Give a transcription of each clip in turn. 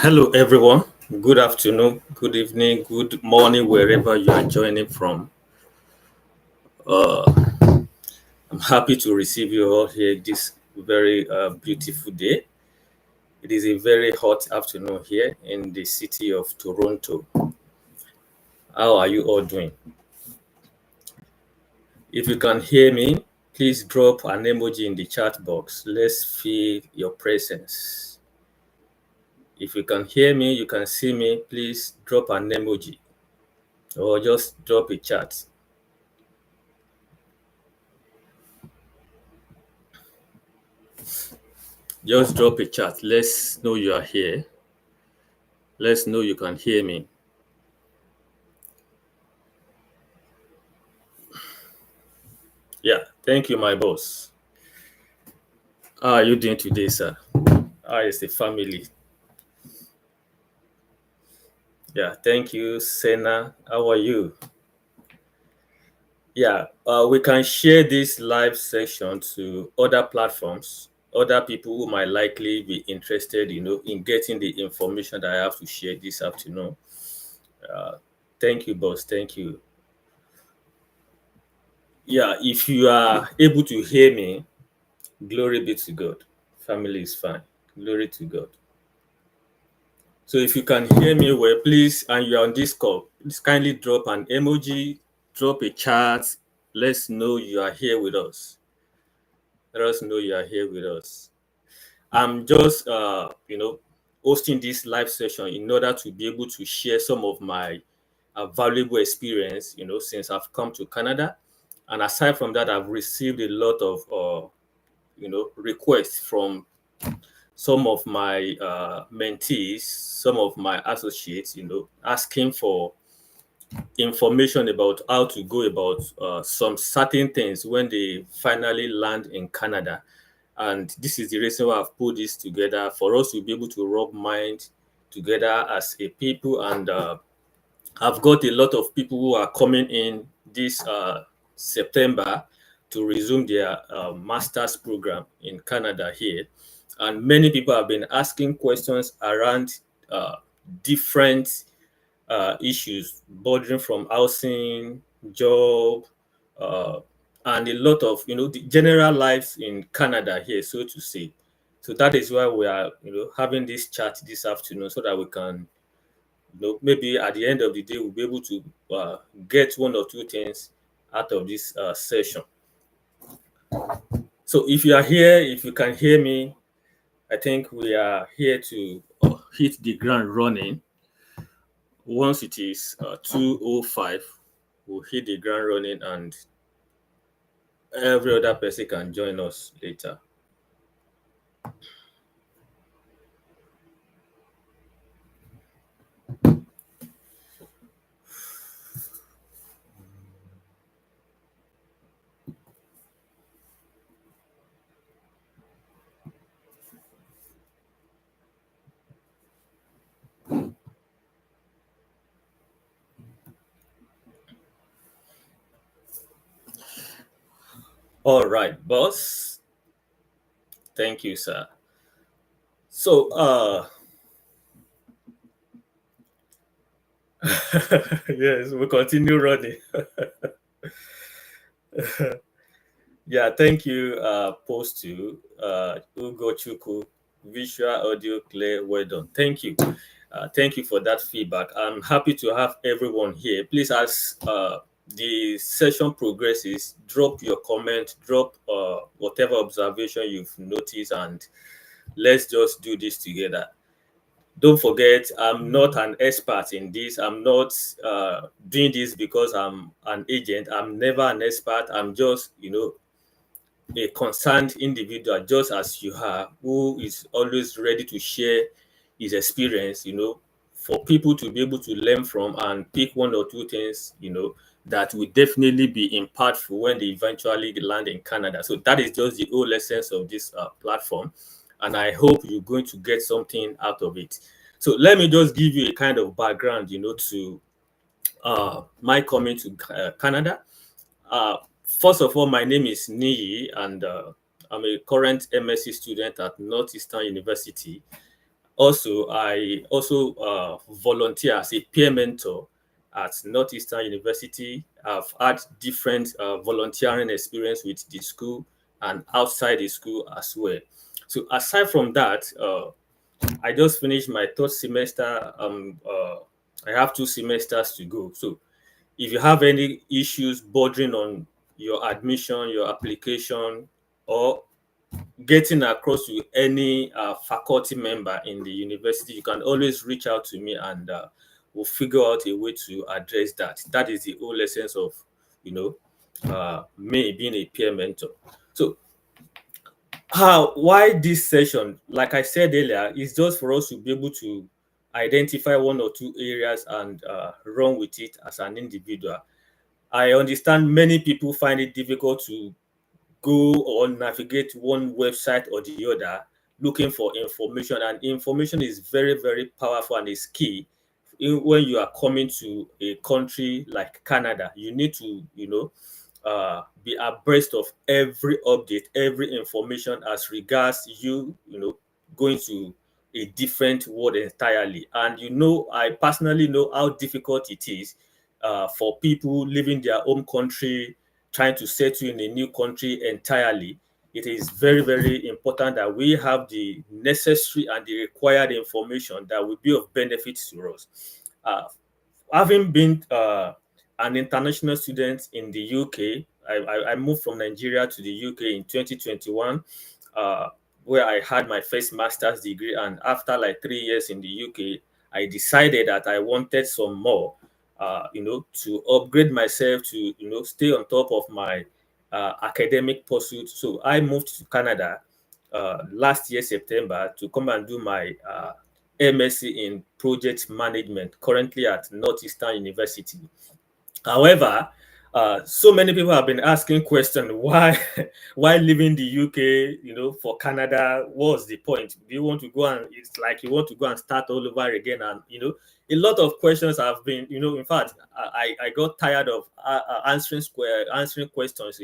Hello, everyone. Good afternoon, good evening, good morning, wherever you are joining from. Uh, I'm happy to receive you all here this very beautiful day. It is a very hot afternoon here in the city of Toronto. How are you all doing? If you can hear me, please drop an emoji in the chat box. Let's feel your presence. If you can hear me, you can see me, please drop an emoji or just drop a chat. Just drop a chat. Let's know you are here. Let's know you can hear me. Yeah, thank you, my boss. How are you doing today, sir? How is the family? Yeah, thank you, Senna. How are you? Yeah, we can share this live session to other platforms, other people who might likely be interested, in getting the information that I have to share this afternoon. Uh, Thank you, boss. Thank you. Yeah, if you are able to hear me, glory be to God. Family is fine. Glory to God. So if you can hear me well, please, and you're on this call, please kindly drop an emoji, drop a chat. Let's know you are here with us. Let us know you are here with us. I'm just, hosting this live session in order to be able to share some of my valuable experience, since I've come to Canada. And aside from that, I've received a lot of, requests from some of my mentees, some of my associates, asking for information about how to go about some certain things when they finally land in Canada. And this is the reason why I've put this together for us to be able to rub mind together as a people. And I've got a lot of people who are coming in this September to resume their master's program in Canada here. And many people have been asking questions around uh, different issues bordering from housing, job, uh, and a lot of the general lives in Canada here, so to say. So that is why we are having this chat this afternoon so that we can maybe at the end of the day we'll be able to get one or two things out of this session. So if you are here, if you can hear me, I think we are here to hit the ground running. Once it is 2:05, we'll hit the ground running and every other person can join us later. All right, boss. Thank you, sir. So, yes, we'll continue running. Yeah, thank you, Post to Ugo Chuku, visual, audio, clear, well done. Thank you. Thank you for that feedback. I'm happy to have everyone here. Please, as the session progresses, drop your comment, drop whatever observation you've noticed, and let's just do this together. Don't forget, I'm not an expert in this. I'm not doing this because I'm an agent. I'm never an expert. I'm just, a concerned individual, just as you are, who is always ready to share his experience, for people to be able to learn from and pick one or two things, that will definitely be impactful when they eventually land in Canada. So that is just the whole essence of this platform. And I hope you're going to get something out of it. So let me just give you a kind of background, to my coming to Canada. First of all, my name is Niyi, and I'm a current MSc student at Northeastern University. Also, I also volunteer as a peer mentor at Northeastern University. I've had different volunteering experience with the school and outside the school as well. So aside from that, I just finished my third semester. I have 2 semesters to go. So if you have any issues bordering on your admission, your application, or getting across to any faculty member in the university, you can always reach out to me and we'll figure out a way to address that. That is the whole essence of, me being a peer mentor. So How why this session, like I said earlier, is just for us to be able to identify one or two areas and run with it as an individual. I understand many people find it difficult to go or navigate one website or the other looking for information, and information is very, very powerful and is key. When you are coming to a country like Canada, you need to, be abreast of every update, every information as regards you, going to a different world entirely. And I personally know how difficult it is for people leaving their home country, trying to settle in a new country entirely. It is very, very important that we have the necessary and the required information that will be of benefit to us. Uh, Having been an international student in the UK, I moved from Nigeria to the UK in 2021, uh, where I had my first master's degree. And after like 3 years in the UK, I decided that I wanted some more, to upgrade myself, to, stay on top of my academic pursuit. So I moved to Canada last year, September, to come and do my MSc in project management, currently at Northeastern University. However, so many people have been asking question why why leaving the UK, for Canada, what's the point? Do you want to go, and it's like you want to go and start all over again? And a lot of questions have been, in fact, I got tired of answering questions,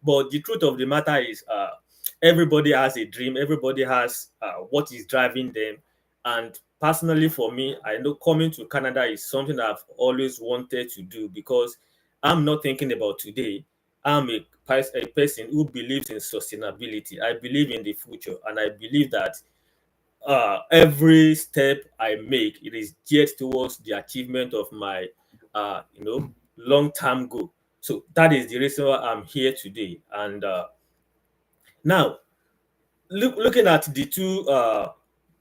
but the truth of the matter is, everybody has a dream, everybody has what is driving them. And personally, for me, I know coming to Canada is something I've always wanted to do, because I'm not thinking about today. I'm a person who believes in sustainability. I believe in the future, and I believe that every step I make, it is geared towards the achievement of my, long-term goal. So that is the reason why I'm here today. And now, looking at the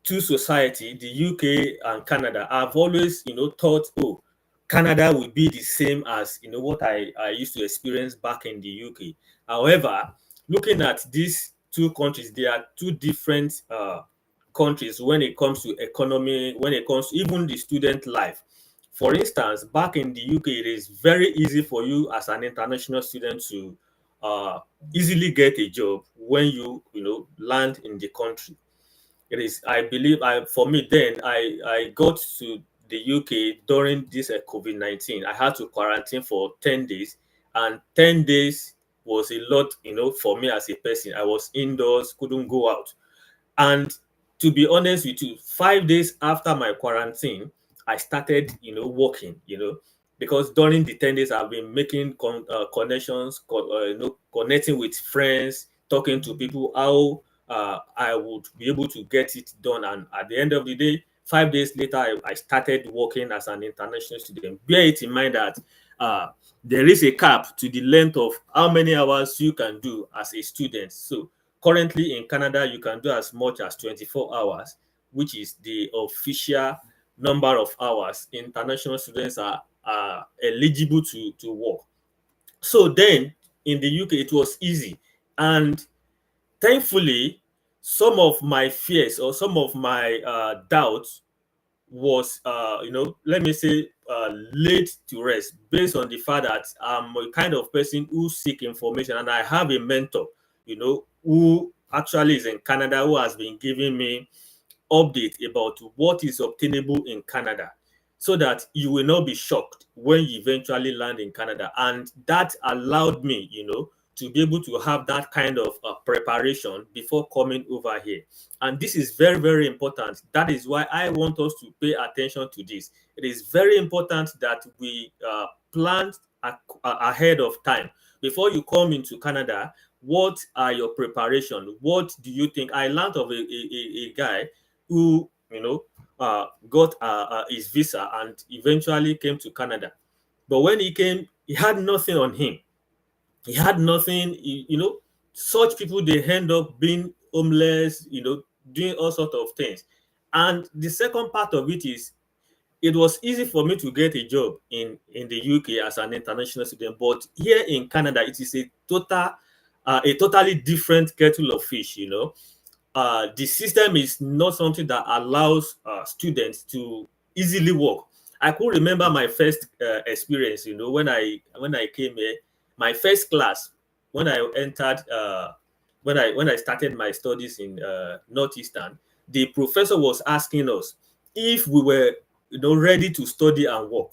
two society, the UK and Canada, I've always thought, oh, Canada will be the same as what I used to experience back in the UK. However, looking at these two countries, they are two different countries when it comes to economy, when it comes to even the student life. For instance, back in the UK, it is very easy for you as an international student to uh, easily get a job when land in the country. It is, I believe, I for me then I got to the UK during this COVID-19. I had to quarantine for 10 days, and 10 days was a lot, for me as a person. I was indoors, couldn't go out. And to be honest with you, 5 days after my quarantine, I started, working, because during the 10 days, I've been making connections, connecting with friends, talking to people, how I would be able to get it done. And at the end of the day, 5 days later, I started working as an international student. Bear it in mind that uh, there is a cap to the length of how many hours you can do as a student. So currently in Canada, you can do as much as 24 hours, which is the official number of hours international students are eligible to work. So then in the UK, it was easy. And thankfully, some of my fears or some of my doubts was, let me say, laid to rest, based on the fact that I'm a kind of person who seek information, and I have a mentor, who actually is in Canada, who has been giving me update about what is obtainable in Canada, so that you will not be shocked when you eventually land in Canada. And that allowed me, to be able to have that kind of preparation before coming over here. And this is very, very important. That is why I want us to pay attention to this. It is very important that we plan ahead of time. Before you come into Canada, what are your preparation? What do you think? I learned of a guy who, got his visa and eventually came to Canada. But when he came, he had nothing on him. He had nothing. Such people, they end up being homeless. Doing all sorts of things. And the second part of it is, it was easy for me to get a job in the UK as an international student, but here in Canada, it is a total a totally different kettle of fish. The system is not something that allows students to easily work. I could remember my first experience. When I came here, my first class when I entered when I started my studies in Northeastern, the professor was asking us if we were ready to study and work.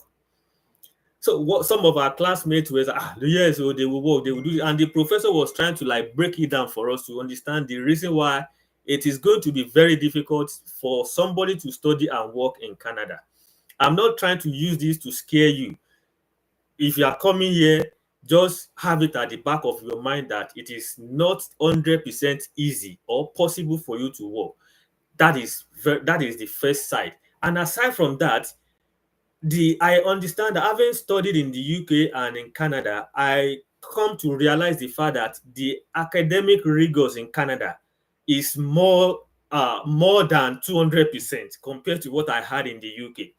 So what some of our classmates were like, yes, so they will work, they will do it. And the professor was trying to like break it down for us to understand the reason why it is going to be very difficult for somebody to study and work in Canada. I'm not trying to use this to scare you. If you are coming here, just have it at the back of your mind that it is not 100% easy or possible for you to work. That is the first side. And aside from that, the I understand that having studied in the UK and in Canada, I come to realize the fact that the academic rigors in Canada is more than 200% compared to what I had in the UK.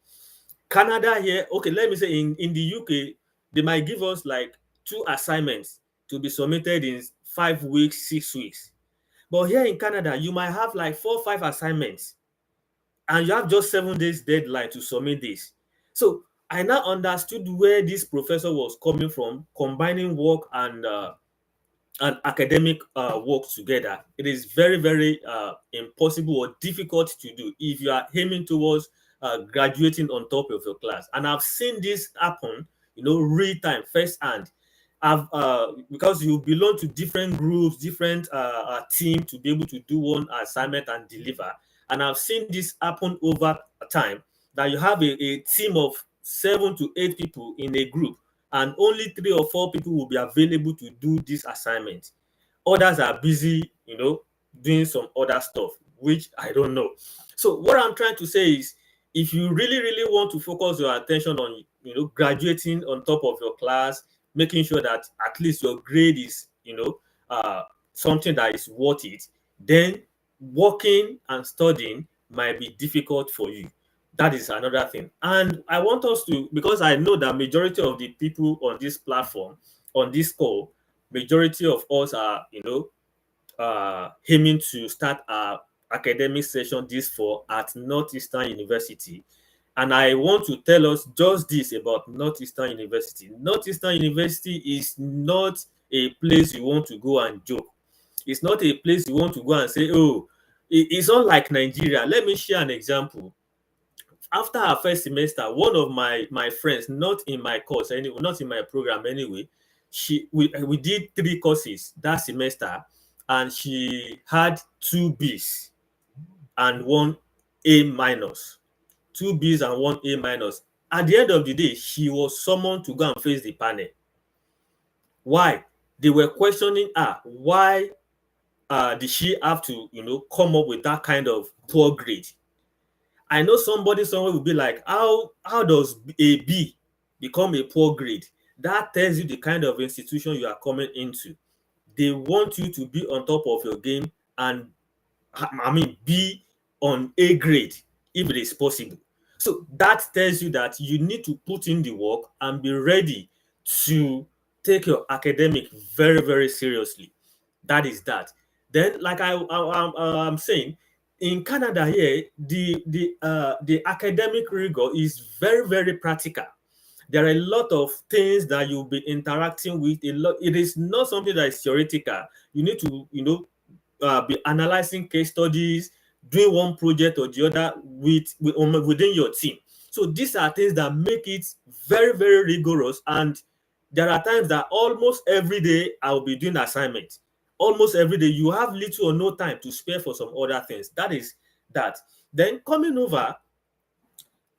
Canada here, okay, let me say in the UK, they might give us like two assignments to be submitted in 5 weeks, 6 weeks. But here in Canada, you might have like 4 or 5 assignments and you have just 7 days deadline to submit this. So I now understood where this professor was coming from, combining work and academic work together. It is very, very impossible or difficult to do if you are aiming towards graduating on top of your class. And I've seen this happen, real time, first hand. I've because you belong to different groups, different team to be able to do one assignment and deliver. And I've seen this happen over time that you have a team of 7 to 8 people in a group, and only 3 or 4 people will be available to do this assignment. Others are busy, doing some other stuff, which I don't know. So what I'm trying to say is, if you really, really want to focus your attention on, graduating on top of your class, making sure that at least your grade is, something that is worth it, then working and studying might be difficult for you. That is another thing. And I want us to, because I know that majority of the people on this platform, on this call, majority of us are, aiming to start our academic session this fall at Northeastern University. And I want to tell us just this about Northeastern University. Northeastern University is not a place you want to go and joke. It's not a place you want to go and say, oh, it's not like Nigeria. Let me share an example. After our first semester, one of my friends, not in my course anyway, not in my program anyway, we did 3 courses that semester, and she had 2 Bs and 1 A-. 2 Bs and 1 A-. At the end of the day, she was summoned to go and face the panel. Why? They were questioning her. Why did she have to, come up with that kind of poor grade? I know somebody somewhere will be like, how does a B become a poor grade? That tells you the kind of institution you are coming into. They want you to be on top of your game and be on A grade if it is possible. So that tells you that you need to put in the work and be ready to take your academic very, very seriously. That is that. Then, like I'm saying, in Canada here, the academic rigor is very, very practical. There are a lot of things that you'll be interacting with. A lot. It is not something that is theoretical. You need to, be analyzing case studies, doing one project or the other within your team. So these are things that make it very, very rigorous. And there are times that almost every day I will be doing assignments. Almost every day you have little or no time to spare for some other things. That is that. Then coming over,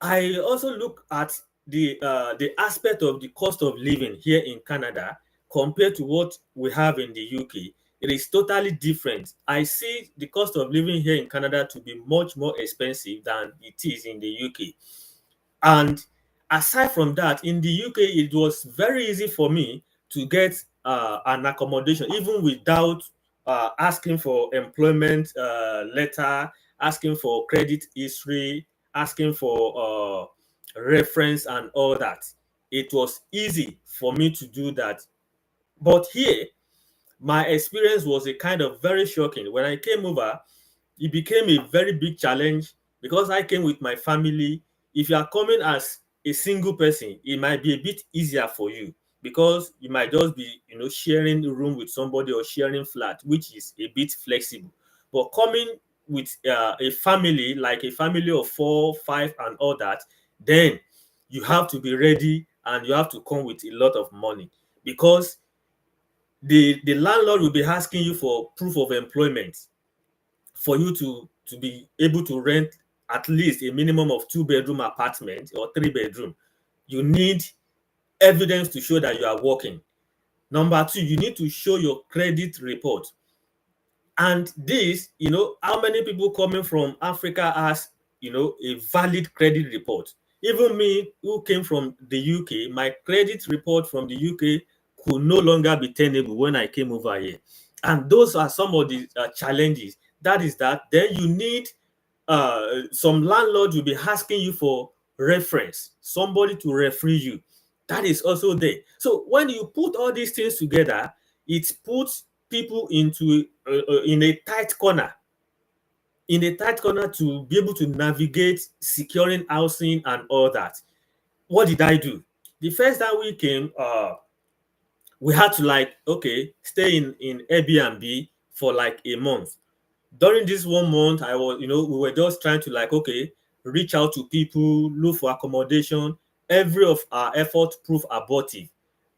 I also look at the aspect of the cost of living here in Canada compared to what we have in the UK. It is totally different. I see the cost of living here in Canada to be much more expensive than it is in the UK. And aside from that, in the UK, it was very easy for me to get an accommodation, even without asking for employment letter, asking for credit history, asking for reference and all that. It was easy for me to do that. But here, My experience was a kind of very shocking. When I came over, it became a very big challenge because I came with my family. If you are coming as a single person, it might be a bit easier for you because you might just be, sharing the room with somebody or sharing flat, which is a bit flexible. But coming with a family, like a family of 4, 5, and all that, then you have to be ready and you have to come with a lot of money because the landlord will be asking you for proof of employment for you to be able to rent at least a minimum of 2 bedroom apartment or 3 bedroom. You need evidence to show that you are working. Number two, you need to show your credit report. And this, how many people coming from Africa has, a valid credit report? Even me, who came from the UK, my credit report from the UK could no longer be tenable when I came over here. And those are some of the challenges. That is that. Then you need some landlord will be asking you for reference, somebody to referee you. That is also there. So when you put all these things together, it puts people into in a tight corner, to be able to navigate securing housing and all that. What did I do? The first time we came, we had to stay in Airbnb for like a month. During this 1 month, we were just trying to reach out to people, look for accommodation. Every of our effort proved abortive.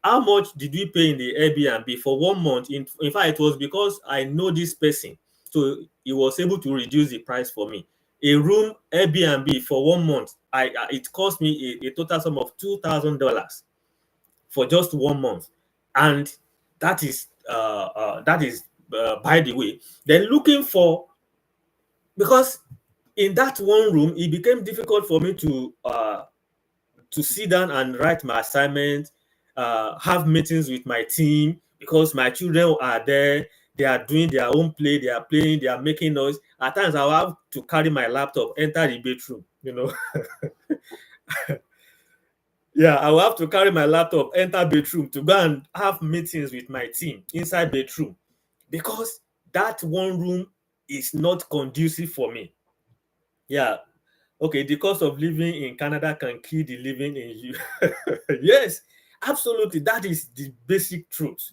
How much did we pay in the Airbnb for 1 month? In fact, it was because I know this person, so he was able to reduce the price for me. A room Airbnb for 1 month, it cost me a total sum of $2,000 for just 1 month, and that is by the way. Then looking for, because in that one room it became difficult for me to sit down and write my assignment, have meetings with my team because my children are there. They are doing their own play, they are playing, they are making noise. At times I will have to carry my laptop, enter the bedroom. Yeah, I will have to carry my laptop, enter bedroom to go and have meetings with my team inside bedroom because that one room is not conducive for me. Yeah. Okay, the cost of living in Canada can kill the living in you. Yes, absolutely. That is the basic truth.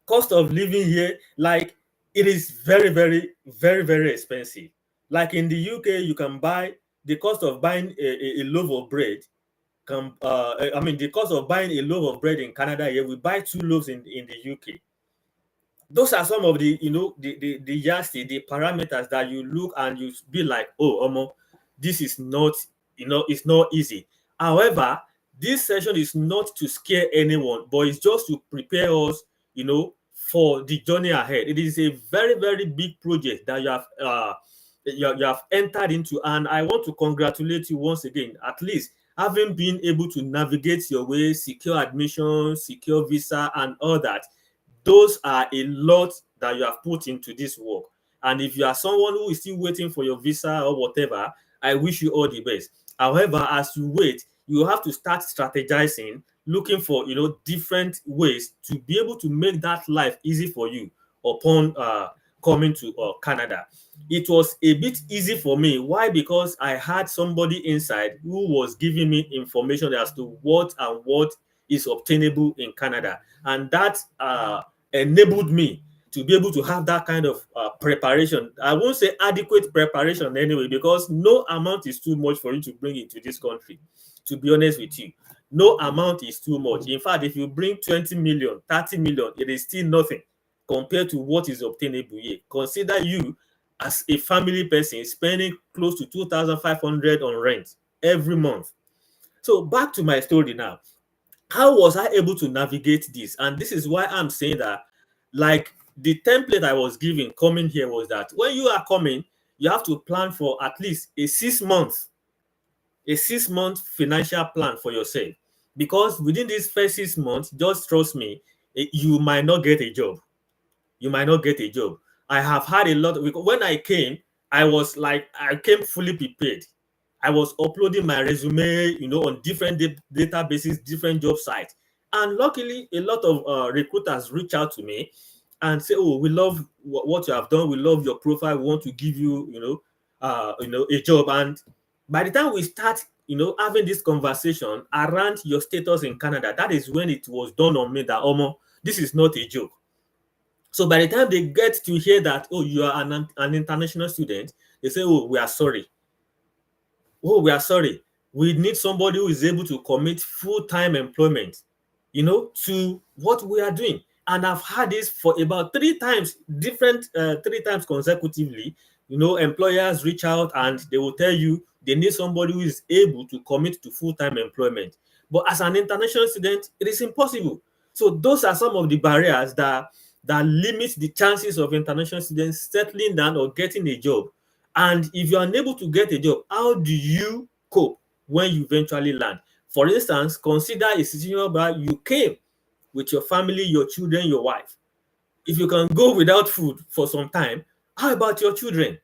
Cost of living here, like, it is very, very, very, very expensive. Like in the UK, you can buy the cost of buying a loaf of bread. The cost of buying a loaf of bread in Canada here, we buy 2 loaves in the UK. Those are some of the the yardstick, the parameters that you look and you be like, oh, this is not, it's not easy. However, this session is not to scare anyone, but it's just to prepare us, for the journey ahead. It is a very, very big project that you have entered into, and I want to congratulate you once again, at least having been able to navigate your way, secure admission, secure visa, and all that. Those are a lot that you have put into this work. And if you are someone who is still waiting for your visa or whatever, I wish you all the best. However, as you wait, you have to start strategizing, looking for different ways to be able to make that life easy for you upon coming to Canada. It was a bit easy for me. Why? Because I had somebody inside who was giving me information as to what is obtainable in Canada, and that enabled me to be able to have that kind of preparation. I won't say adequate preparation anyway, because no amount is too much for you to bring into this country. To be honest with you, no amount is too much. In fact, if you bring 20 million, 30 million, it is still nothing compared to what is obtainable here. Consider you as a family person spending close to 2,500 on rent every month. So back to my story now. How was I able to navigate this? And this is why I'm saying that, like, the template I was given coming here was that when you are coming, you have to plan for at least a 6 month financial plan for yourself. Because within these first 6 months, just trust me, you might not get a job. You might not get a job. I have had a lot of, when I came, I came fully prepared. I was uploading my resume, on different databases, different job sites. And luckily, a lot of recruiters reach out to me. and say, oh, we love what you have done, we love your profile, we want to give you, a job. And by the time we start, having this conversation around your status in Canada, that is when it was done on me that, this is not a joke. So by the time they get to hear that, oh, you are an international student, they say, oh, we are sorry. Oh, we are sorry. We need somebody who is able to commit full-time employment, to what we are doing. And I've had this for about three times, three times consecutively. Employers reach out and they will tell you they need somebody who is able to commit to full-time employment. But as an international student, it is impossible. So those are some of the barriers that limit the chances of international students settling down or getting a job. And if you're unable to get a job, how do you cope when you eventually land? For instance, consider a situation where you came with your family, your children, your wife. If you can go without food for some time, how about your children?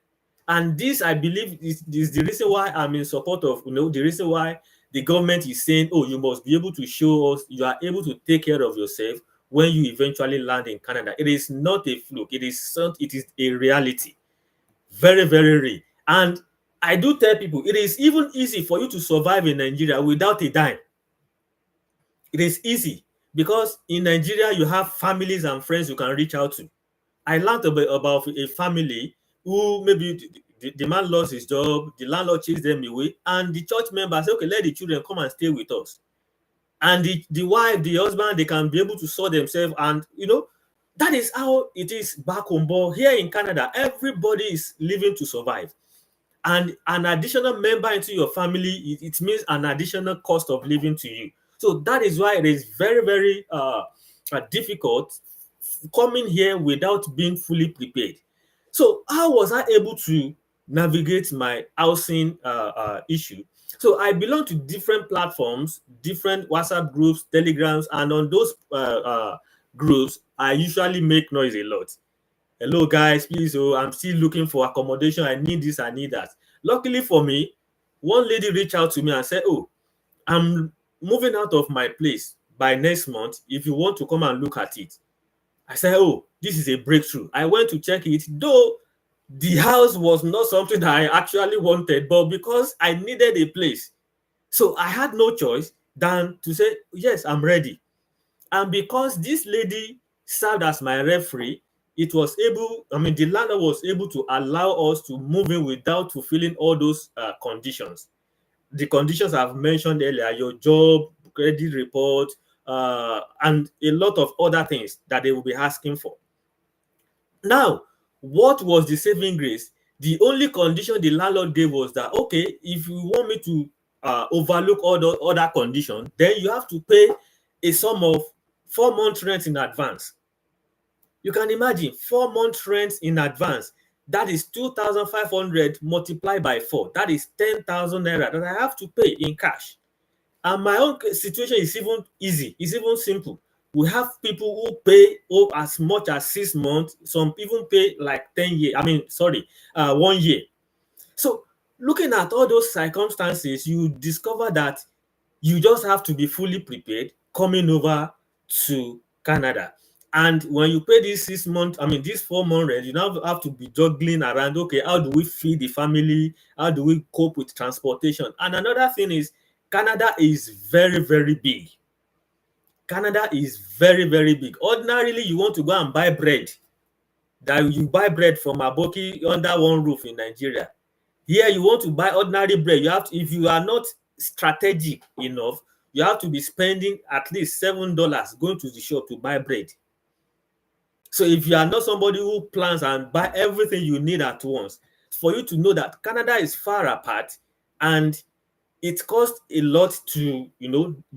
And this, I believe, is the reason why I'm in support of, the reason why the government is saying, oh, you must be able to show us you are able to take care of yourself when you eventually land in Canada. It is not a fluke. It is a reality. Very, very real. And I do tell people it is even easy for you to survive in Nigeria without a dime. It is easy because in Nigeria you have families and friends you can reach out to. I learned about a family who maybe the man lost his job, the landlord chased them away, and the church members say, okay, let the children come and stay with us. And the wife, the husband, they can be able to sort themselves. And that is how it is back home. But here in Canada, everybody is living to survive. And an additional member into your family, it means an additional cost of living to you. So that is why it is very, very difficult coming here without being fully prepared. So how was I able to navigate my housing issue? So I belong to different platforms, different WhatsApp groups, Telegrams, and on those groups, I usually make noise a lot. Hello guys, please, I'm still looking for accommodation. I need this, I need that. Luckily for me, one lady reached out to me and said, oh, I'm moving out of my place by next month. If you want to come and look at it. I said, oh, this is a breakthrough. I went to check it, though the house was not something that I actually wanted, but because I needed a place. So I had no choice than to say, yes, I'm ready. And because this lady served as my referee, the landlord was able to allow us to move in without fulfilling all those conditions. The conditions I've mentioned earlier, your job, credit report, and a lot of other things that they will be asking for. Now, what was the saving grace? The only condition the landlord gave was that, okay, if you want me to overlook all the other conditions, then you have to pay a sum of 4 months rent in advance. You can imagine 4 months rent in advance. That is 2,500 multiplied by 4. That is 10,000 naira that I have to pay in cash. And my own situation is even easy. It's even simple. We have people who pay as much as 6 months. Some even pay like 10 years. 1 year. So looking at all those circumstances, you discover that you just have to be fully prepared coming over to Canada. And when you pay this 4 month rent, you now have to be juggling around, okay, how do we feed the family? How do we cope with transportation? And another thing is, Canada is very, very big. Canada is very, very big. Ordinarily, you want to go and buy bread. That you buy bread from Aboki under one roof in Nigeria. Here, you want to buy ordinary bread. You have to, if you are not strategic enough, you have to be spending at least $7 going to the shop to buy bread. So if you are not somebody who plans and buy everything you need at once, for you to know that Canada is far apart and it costs a lot to,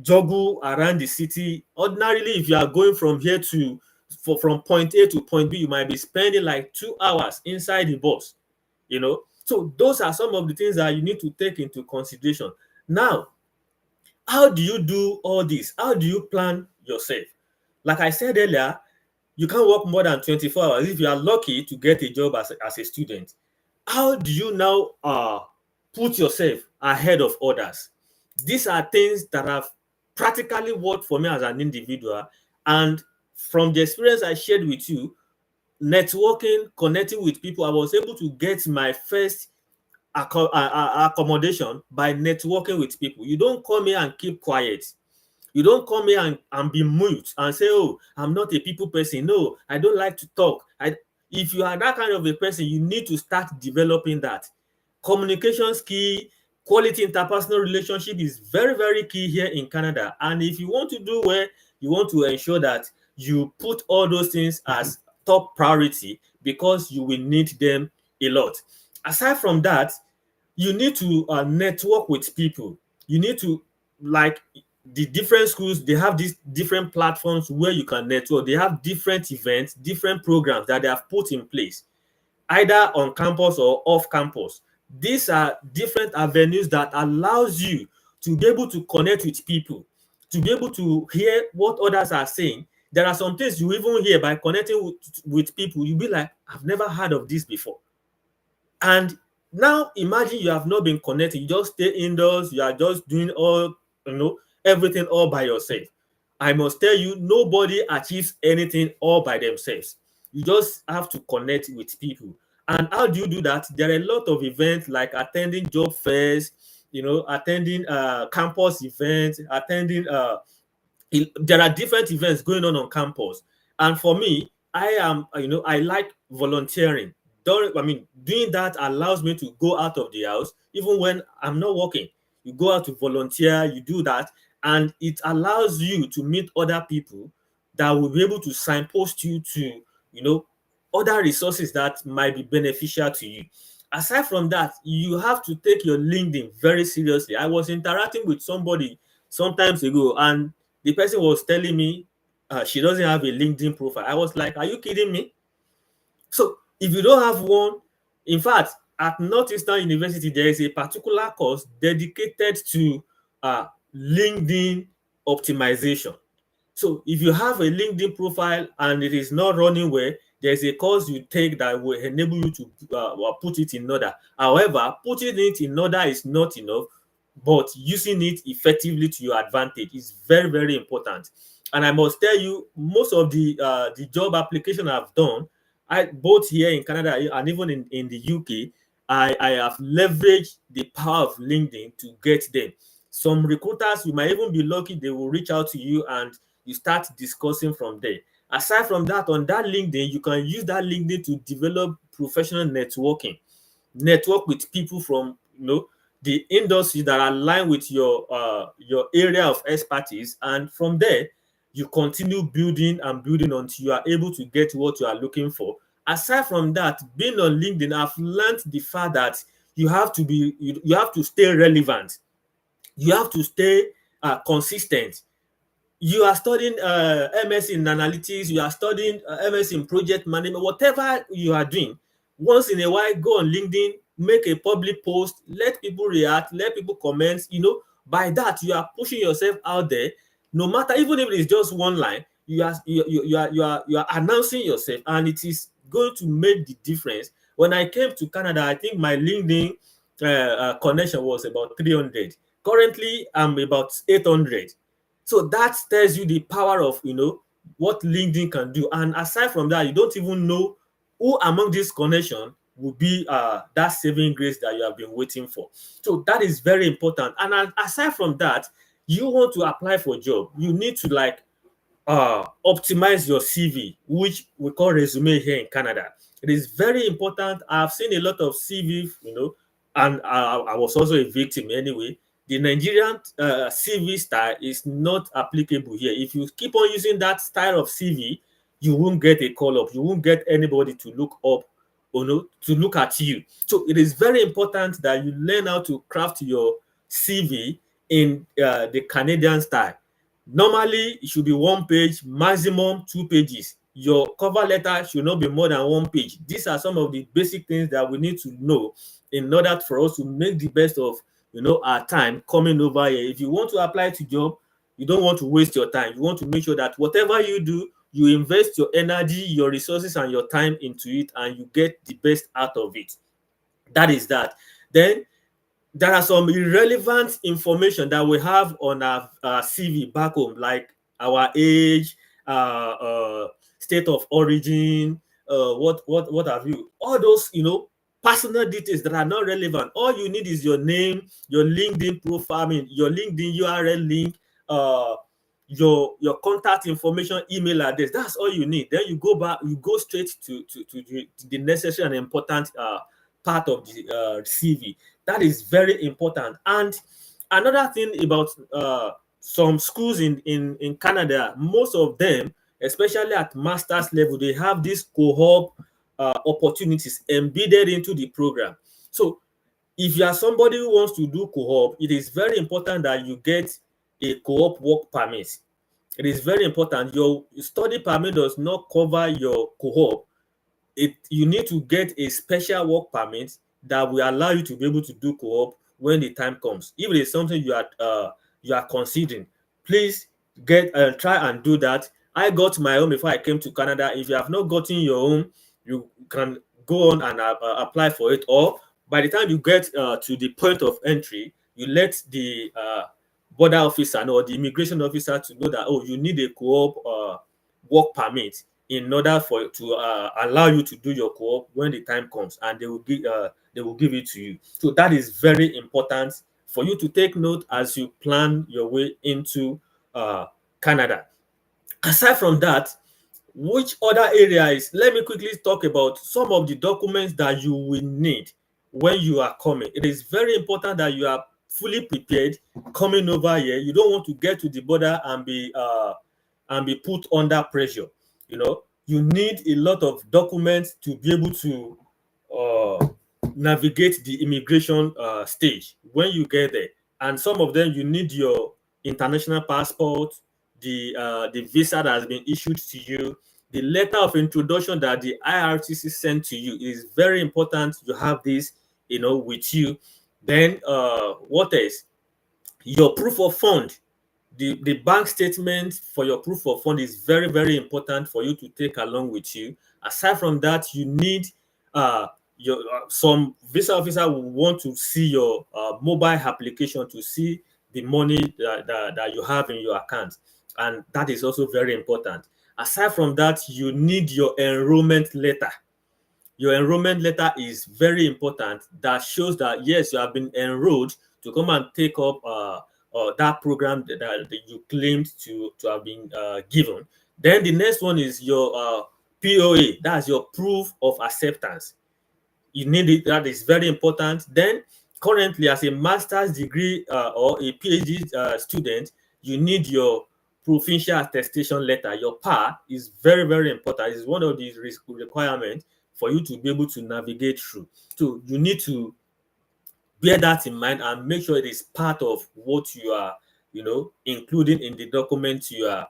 juggle around the city. Ordinarily, if you are going from here from point A to point B, you might be spending like 2 hours inside the bus, So those are some of the things that you need to take into consideration. Now, how do you do all this? How do you plan yourself? Like I said earlier, you can't work more than 24 hours if you are lucky to get a job as a student. How do you now put yourself ahead of others? These are things that have practically worked for me as an individual. And from the experience I shared with you, networking, connecting with people. I was able to get my first accommodation by networking with people. You don't come here and keep quiet. You don't come here and be mute and say, oh, I'm not a people person. No, I don't like to talk. If you are that kind of a person, you need to start developing that. Communication skill, quality interpersonal relationship is very, very key here in Canada. And if you want to do well, you want to ensure that you put all those things as top priority because you will need them a lot. Aside from that, you need to network with people. You need to, like, the different schools, they have these different platforms where you can network. They have different events, different programs that they have put in place, either on campus or off campus. These are different avenues that allows you to be able to connect with people, to be able to hear what others are saying. There are some things you even hear by connecting with people. You'll be like, I've never heard of this before. And now imagine you have not been connected. You just stay indoors. You are just doing all, everything all by yourself. I must tell you, nobody achieves anything all by themselves. You just have to connect with people. And how do you do that? There are a lot of events like attending job fairs, attending campus events, attending there are different events going on campus. And for me, I am, I like volunteering. Doing that allows me to go out of the house even when I'm not working. You go out to volunteer, you do that, and it allows you to meet other people that will be able to signpost you to, other resources that might be beneficial to you. Aside from that, you have to take your LinkedIn very seriously. I was interacting with somebody sometimes ago, and the person was telling me she doesn't have a LinkedIn profile. I was like, are you kidding me? So if you don't have one, in fact, at Northeastern University, there is a particular course dedicated to LinkedIn optimization. So if you have a LinkedIn profile and it is not running well, there's a course you take that will enable you to put it in order. However, putting it in order is not enough, but using it effectively to your advantage is very, very important. And I must tell you, most of the job application I've done, both here in Canada and even in the UK, I have leveraged the power of LinkedIn to get them. Some recruiters, you might even be lucky, they will reach out to you and you start discussing from there. Aside from that, on that LinkedIn, you can use that LinkedIn to develop professional networking. Network with people from the industry that align with your area of expertise, and from there you continue building and building until you are able to get what you are looking for. Aside from that, being on LinkedIn, I've learned the fact that you have to stay relevant. You have to stay consistent. You are studying MS in analytics, you are studying MS in project management, whatever you are doing, once in a while, go on LinkedIn, make a public post, let people react, let people comment. By that, you are pushing yourself out there. No matter, even if it is just one line, you are announcing yourself, and it is going to make the difference. When I came to Canada, I think my LinkedIn connection was about 300. Currently, I'm about 800. So that tells you the power of what LinkedIn can do. And aside from that, you don't even know who among this connection will be that saving grace that you have been waiting for. So that is very important. And aside from that, you want to apply for a job, you need to optimize your CV, which we call resume here in Canada. It is very important. I've seen a lot of CV, and I was also a victim anyway. The Nigerian CV style is not applicable here. If you keep on using that style of CV, you won't get a call up. You won't get anybody to look up or to look at you. So it is very important that you learn how to craft your CV in the Canadian style. Normally, it should be one page, maximum 2 pages. Your cover letter should not be more than 1 page. These are some of the basic things that we need to know in order for us to make the best of our time coming over here. If you want to apply to job, you don't want to waste your time. You want to make sure that whatever you do, you invest your energy, your resources, and your time into it, and you get the best out of it. That is that. Then there are some irrelevant information that we have on our CV back home, like our age, state of origin, what have you, all those, personal details that are not relevant. All you need is your name, your LinkedIn profile, I mean your LinkedIn URL link, uh your contact information, email address. That's all you need. Then you go back, you go straight to the necessary and important part of the CV. That is very important. And another thing about some schools in Canada, most of them, especially at master's level, they have these co-op opportunities embedded into the program. So if you are somebody who wants to do co-op, it is very important that you get a co-op work permit. It is very important. Your study permit does not cover your co-op. You need to get a special work permit that will allow you to be able to do co-op when the time comes. If it is something you are considering, please get try and do that. I got my own before I came to Canada. If you have not gotten your own, you can go on and apply for it. Or by the time you get to the point of entry, you let the border officer know, or the immigration officer to know that, oh, you need a co-op work permit in order for to allow you to do your co-op when the time comes, and they will give it to you. So that is very important for you to take note as you plan your way into Canada. Aside from that, which other areas? Let me quickly talk about some of the documents that you will need when you are coming. It is very important that you are fully prepared coming over here. You don't want to get to the border and be put under pressure. You need a lot of documents to be able to uh, navigate the immigration stage when you get there. And some of them, you need your international passport, the visa that has been issued to you, the letter of introduction that the IRTC sent to you. It is very important you have this, with you. Then what else? Your proof of fund. The bank statement for your proof of fund is very, very important for you to take along with you. Aside from that, you need uh your some visa officer will want to see your mobile application to see the money that you have in your account, and that is also very important. Aside from that, you need your enrollment letter. Your enrollment letter is very important. That shows that yes, you have been enrolled to come and take up that program that you claimed to have been given. Then the next one is your POA. That's your proof of acceptance. You need it. That is very important. Then currently, as a master's degree or a PhD student, you need your provincial attestation letter. Your PA is very, very important. It's one of the requirements for you to be able to navigate through. So you need to bear that in mind and make sure it is part of what you are, including in the document you are,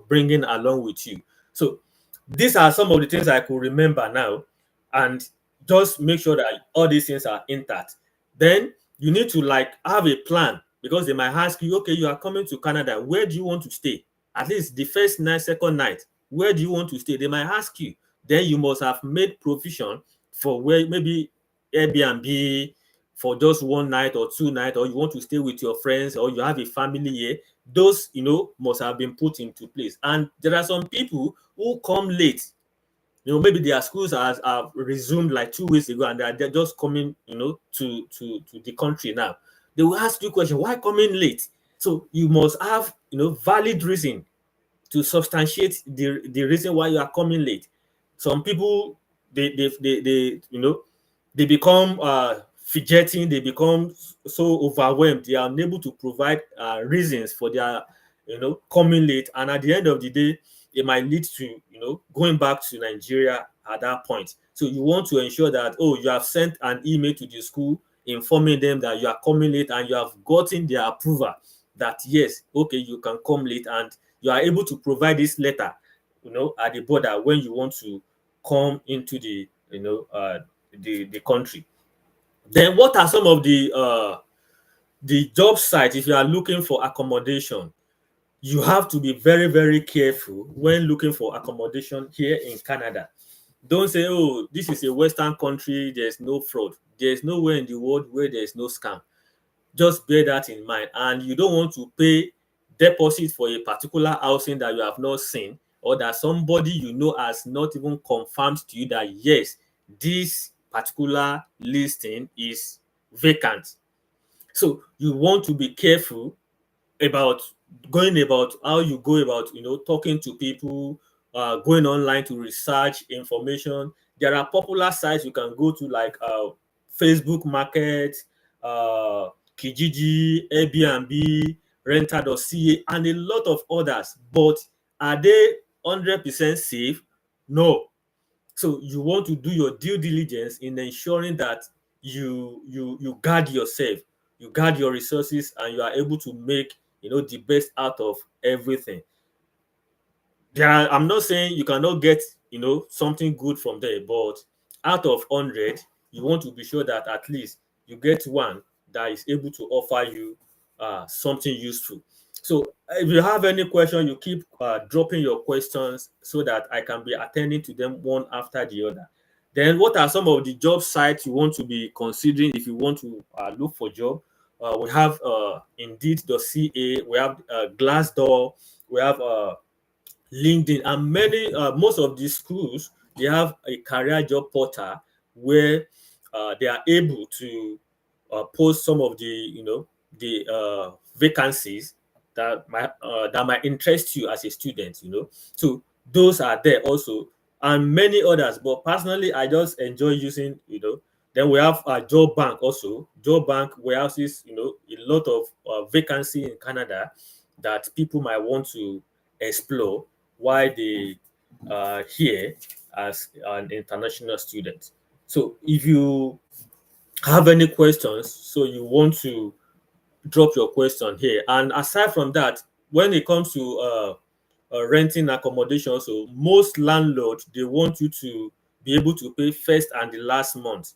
bringing along with you. So these are some of the things I could remember now, and just make sure that all these things are intact. Then you need to like have a plan, because they might ask you, okay, you are coming to Canada, where do you want to stay? At least the first night, second night, where do you want to stay? They might ask you. Then you must have made provision for where, maybe Airbnb for just one night or two nights, or you want to stay with your friends, or you have a family here. Those, must have been put into place. And there are some people who come late. Maybe their schools have resumed like 2 weeks ago, and they're just coming, to the country now. They will ask you question, why coming late? So you must have, valid reason to substantiate the reason why you are coming late. Some people, they become fidgeting, they become so overwhelmed, they are unable to provide reasons for their coming late, and at the end of the day, it might lead to going back to Nigeria at that point. So you want to ensure that, oh, you have sent an email to the school informing them that you are coming late, and you have gotten their approval that yes, okay, you can come late, and you are able to provide this letter at the border when you want to come into the country. Then what are some of the job sites? If you are looking for accommodation, you have to be very, very careful when looking for accommodation here in Canada. Don't say, oh, this is a Western country, there's no fraud. There's nowhere in the world where there's no scam. Just bear that in mind. And you don't want to pay deposit for a particular housing that you have not seen, or that somebody you know has not even confirmed to you that yes, this particular listing is vacant. So you want to be careful about going about how you go about talking to people, going online to research information. There are popular sites you can go to like Facebook Market, uh, Kijiji, Airbnb, Renter.ca, and a lot of others. But are they 100% safe? No. So you want to do your due diligence in ensuring that you guard yourself, you guard your resources, and you are able to make the best out of everything. I'm not saying you cannot get something good from there, but out of 100, you want to be sure that at least you get one that is able to offer you something useful. So if you have any question, you keep dropping your questions so that I can be attending to them one after the other. Then what are some of the job sites you want to be considering if you want to look for job? We have Indeed.ca, we have Glassdoor, we have LinkedIn, and most of these schools, they have a career job portal where they are able to post some of the vacancies that might interest you as a student. So those are there also, and many others. But personally, I just enjoy using. Then we have Job Bank also. Job Bank warehouses a lot of vacancy in Canada that people might want to explore why they are here as an international student. So if you have any questions, so you want to drop your question here. And aside from that, when it comes to renting accommodation, so most landlords, they want you to be able to pay first and the last month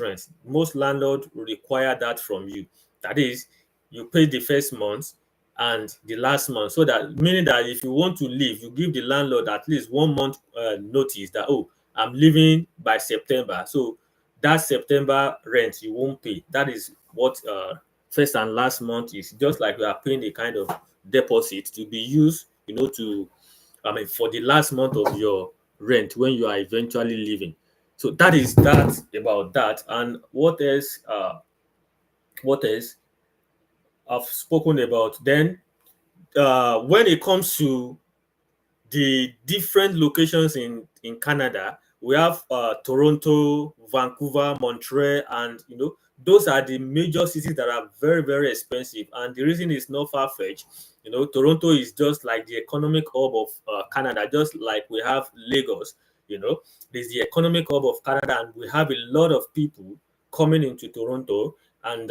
rent. Most landlords require that from you. That is, you pay the first month and the last month. So that meaning that if you want to leave, you give the landlord at least 1 month notice that I'm leaving by September. So that September rent you won't pay. That is what first and last month is. Just like you are paying a kind of deposit to be used, to for the last month of your rent when you are eventually leaving. So that is that about that. And what else? What else I've spoken about? Then when it comes to the different locations in Canada, we have Toronto, Vancouver, Montreal, and those are the major cities that are very very expensive. And the reason is not far fetched. Toronto is just like the economic hub of Canada, just like we have Lagos. There's the economic hub of Canada, and we have a lot of people coming into Toronto, and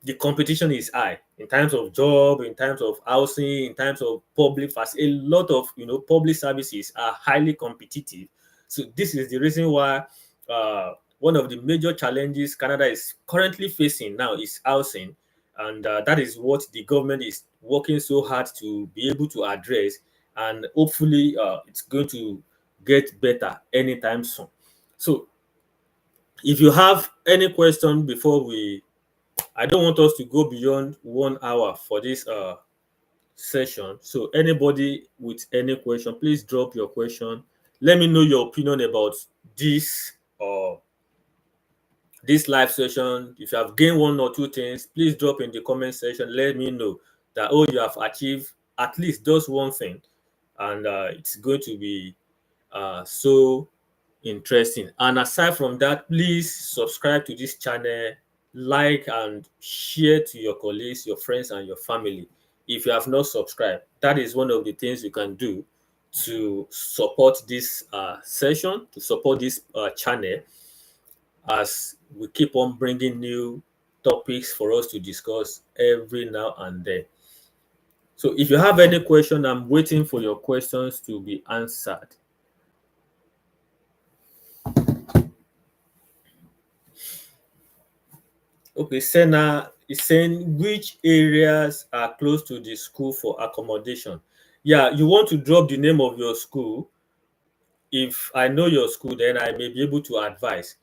the competition is high in terms of job, in terms of housing, in terms of public facilities. A lot of public services are highly competitive. So this is the reason why one of the major challenges Canada is currently facing now is housing, and that is what the government is working so hard to be able to address, and hopefully it's going to get better anytime soon. So if you have any question before we I don't want us to go beyond 1 hour for this session. So anybody with any question, please drop your question. Let me know your opinion about this this live session. If you have gained one or two things, please drop in the comment section. Let me know that you have achieved at least just one thing, and it's going to be so interesting. And aside from that, please subscribe to this channel, like and share to your colleagues, your friends, and your family. If you have not subscribed, that is one of the things you can do to support this session, to support this channel, as we keep on bringing new topics for us to discuss every now and then. So if you have any question, I'm waiting for your questions to be answered. Okay, Senna is saying which areas are close to the school for accommodation. Yeah, you want to drop the name of your school. If I know your school, then I may be able to advise.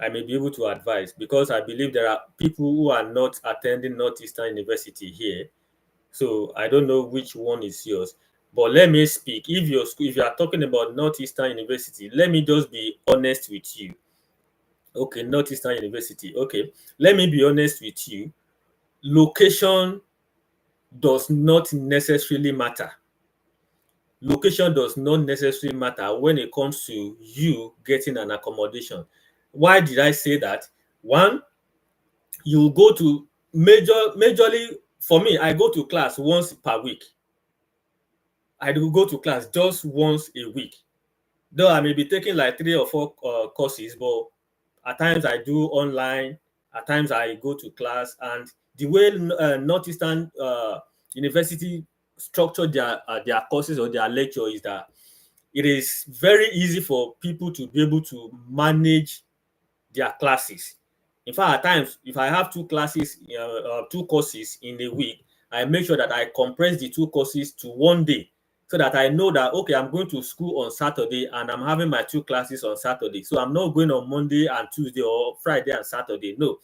I may be able to advise because I believe there are people who are not attending Northeastern University here. So I don't know which one is yours. But let me speak. If you are talking about Northeastern University, let me just be honest with you. Okay, Northeastern University. Okay, let me be honest with you. Location does not necessarily matter. Location does not necessarily matter when it comes to you getting an accommodation. Why did I say that? One, you go to majorly for me, I go to class once per week. I do go to class just once a week. Though I may be taking like three or four courses, but at times I do online, at times I go to class, and the way Northeastern University structure their courses or their lecture is that it is very easy for people to be able to manage their classes. In fact, at times, if I have two courses in a week, I make sure that I compress the two courses to one day so that I know that, okay, I'm going to school on Saturday and I'm having my two classes on Saturday. So I'm not going on Monday and Tuesday or Friday and Saturday. No.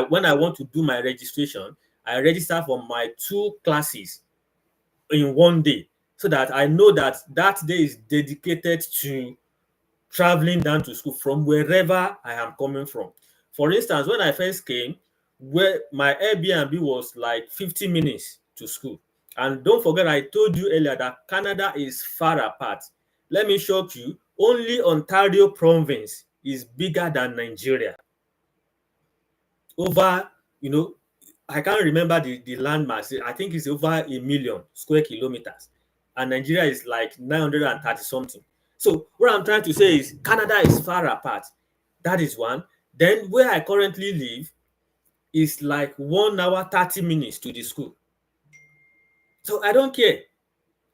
When I want to do my registration, I register for my two classes in one day so that I know that that day is dedicated to traveling down to school from wherever I am coming from. For instance, when I first came, where my Airbnb was like 50 minutes to school. And don't forget, I told you earlier that Canada is far apart. Let me shock you, only Ontario province is bigger than Nigeria. Over, you know, I can't remember the landmass. I think it's over a million square kilometers. And Nigeria is like 930 something. So what I'm trying to say is Canada is far apart. That is one. Then where I currently live is like 1 hour 30 minutes to the school. So I don't care.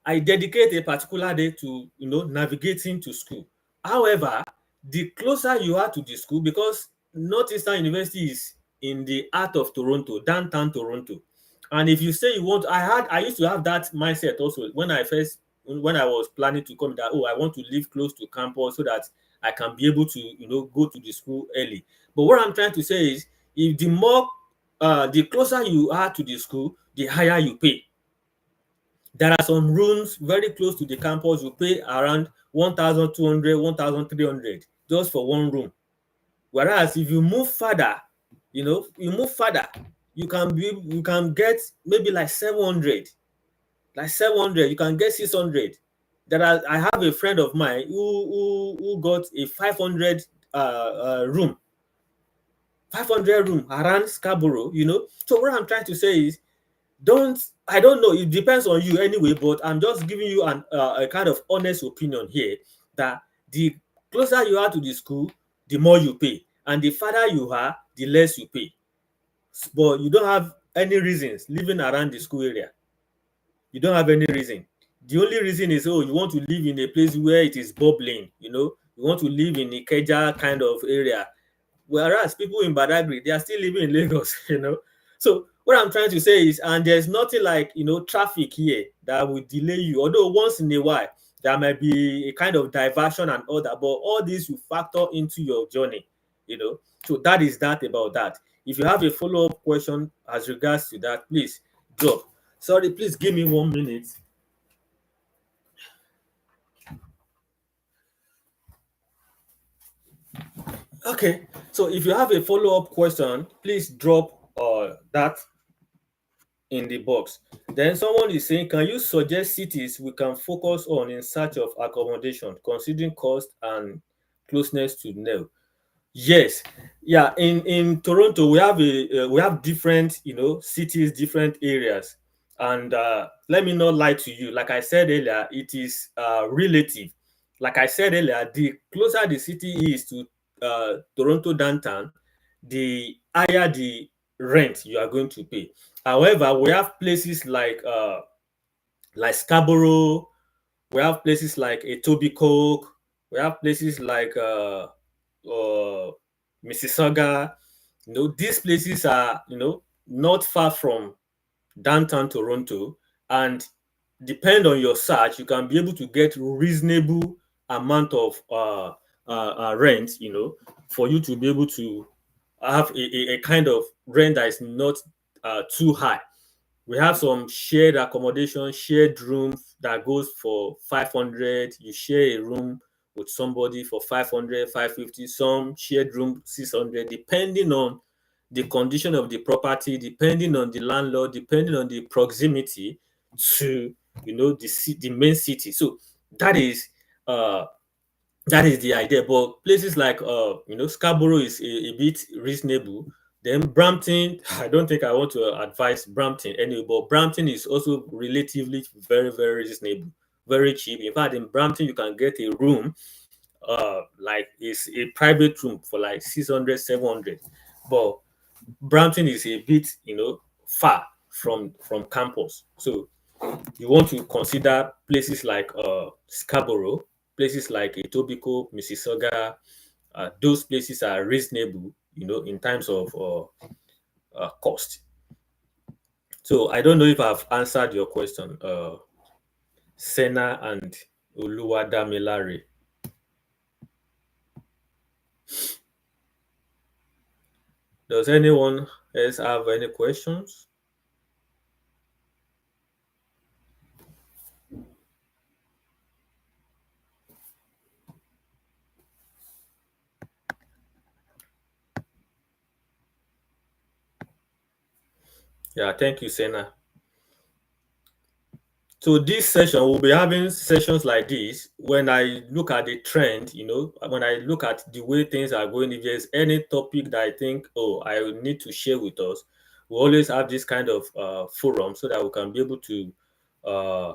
I dedicate a particular day to navigating to school. However, the closer you are to the school, because Northeastern University is in the heart of Toronto, downtown Toronto. And if you say you want, I used to have that mindset also when I was planning to come that, oh, I want to live close to campus so that I can be able to go to the school early. But what I'm trying to say is, if the closer you are to the school, the higher you pay. There are some rooms very close to the campus. You pay around 1,200, 1,300 just for one room. Whereas if you move further, you can get maybe like 700, you can get 600. I have a friend of mine who got a 500 room, 500 room around Scarborough. So what I'm trying to say is, I don't know, it depends on you anyway, but I'm just giving you a kind of honest opinion here that the closer you are to the school, the more you pay, and the farther you are, the less you pay. But you don't have any reasons living around the school area. You don't have any reason. The only reason is, oh, you want to live in a place where it is bubbling. You want to live in a Ikeja kind of area. Whereas people in Badagry, they are still living in Lagos. So what I'm trying to say is, and there's nothing like traffic here that will delay you. Although once in a while there might be a kind of diversion and all that, but all this will factor into your journey. So that is that about that. If you have a follow-up question as regards to that, please drop. Sorry, please give me 1 minute. Okay, so if you have a follow-up question, please drop that in the box. Then someone is saying, can you suggest cities we can focus on in search of accommodation, considering cost and closeness to Nell? Yes, yeah. In Toronto, we have different cities, different areas, and let me not lie to you. Like I said earlier, it is relative. Like I said earlier, the closer the city is to Toronto downtown, the higher the rent you are going to pay. However, we have places like Scarborough, we have places like Etobicoke, we have places like Mississauga. These places are not far from downtown Toronto, and depend on your search, you can be able to get reasonable amount of rent. For you to be able to have a kind of rent that is not too high. We have some shared accommodation, shared room that goes for 500. You share a room with somebody for 500, 550. Some shared room 600, depending on the condition of the property, depending on the landlord, depending on the proximity to the main city. So that is uh that is the idea. But places like Scarborough is a bit reasonable. Then Brampton, I don't think I want to advise Brampton anyway, but Brampton is also relatively very, very reasonable, very cheap. In fact, in Brampton, you can get a room, like it's a private room for like 600, 700. But Brampton is a bit, far from campus. So you want to consider places like Scarborough, places like Etobicoke, Mississauga. Those places are reasonable, in terms of cost. So I don't know if I've answered your question, Sena and Oluwadamilare. Does anyone else have any questions? Yeah, thank you, Sena. So this session, we'll be having sessions like this. When I look at the trend, when I look at the way things are going, if there's any topic that I think, oh, I will need to share with us, we always have this kind of forum so that we can be able to uh,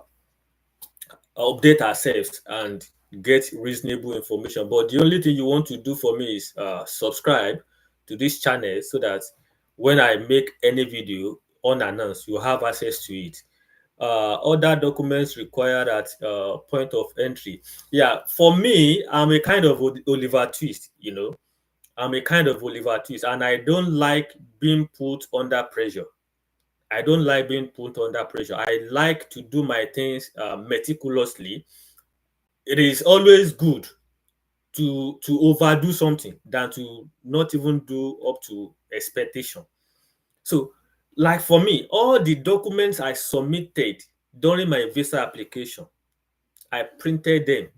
update ourselves and get reasonable information. But the only thing you want to do for me is subscribe to this channel so that when I make any video unannounced, you have access to it. Other documents required at point of entry. Yeah, for me, I'm a kind of Oliver Twist, I'm a kind of Oliver Twist, and I don't like being put under pressure. I don't like being put under pressure. I like to do my things meticulously. It is always good to overdo something than to not even do up to expectation. So, like for me, all the documents I submitted during my visa application, I printed them.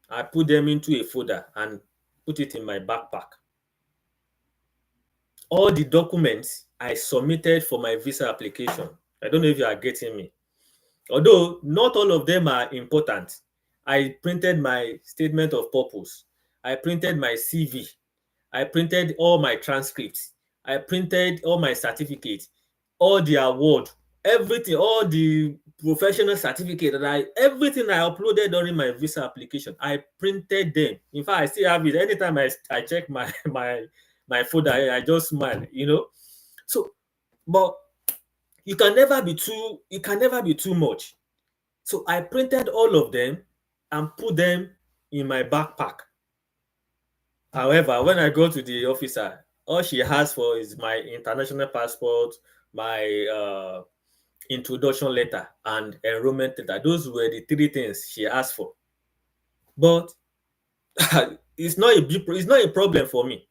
I put them into a folder and put it in my backpack. All the documents I submitted for my visa application. I don't know if you are getting me. Although not all of them are important. I printed my statement of purpose. I printed my CV. I printed all my transcripts. I printed all my certificates, all the award, everything, all the professional certificate that everything I uploaded during my visa application. I printed them. In fact, I still have it. Anytime I check my my folder, I just smile. So, but you can never be too much. So I printed all of them and put them in my backpack. However, when I go to the officer, all she has for is my international passport, my introduction letter, and enrollment letter. Those were the three things she asked for. But it's not a problem for me.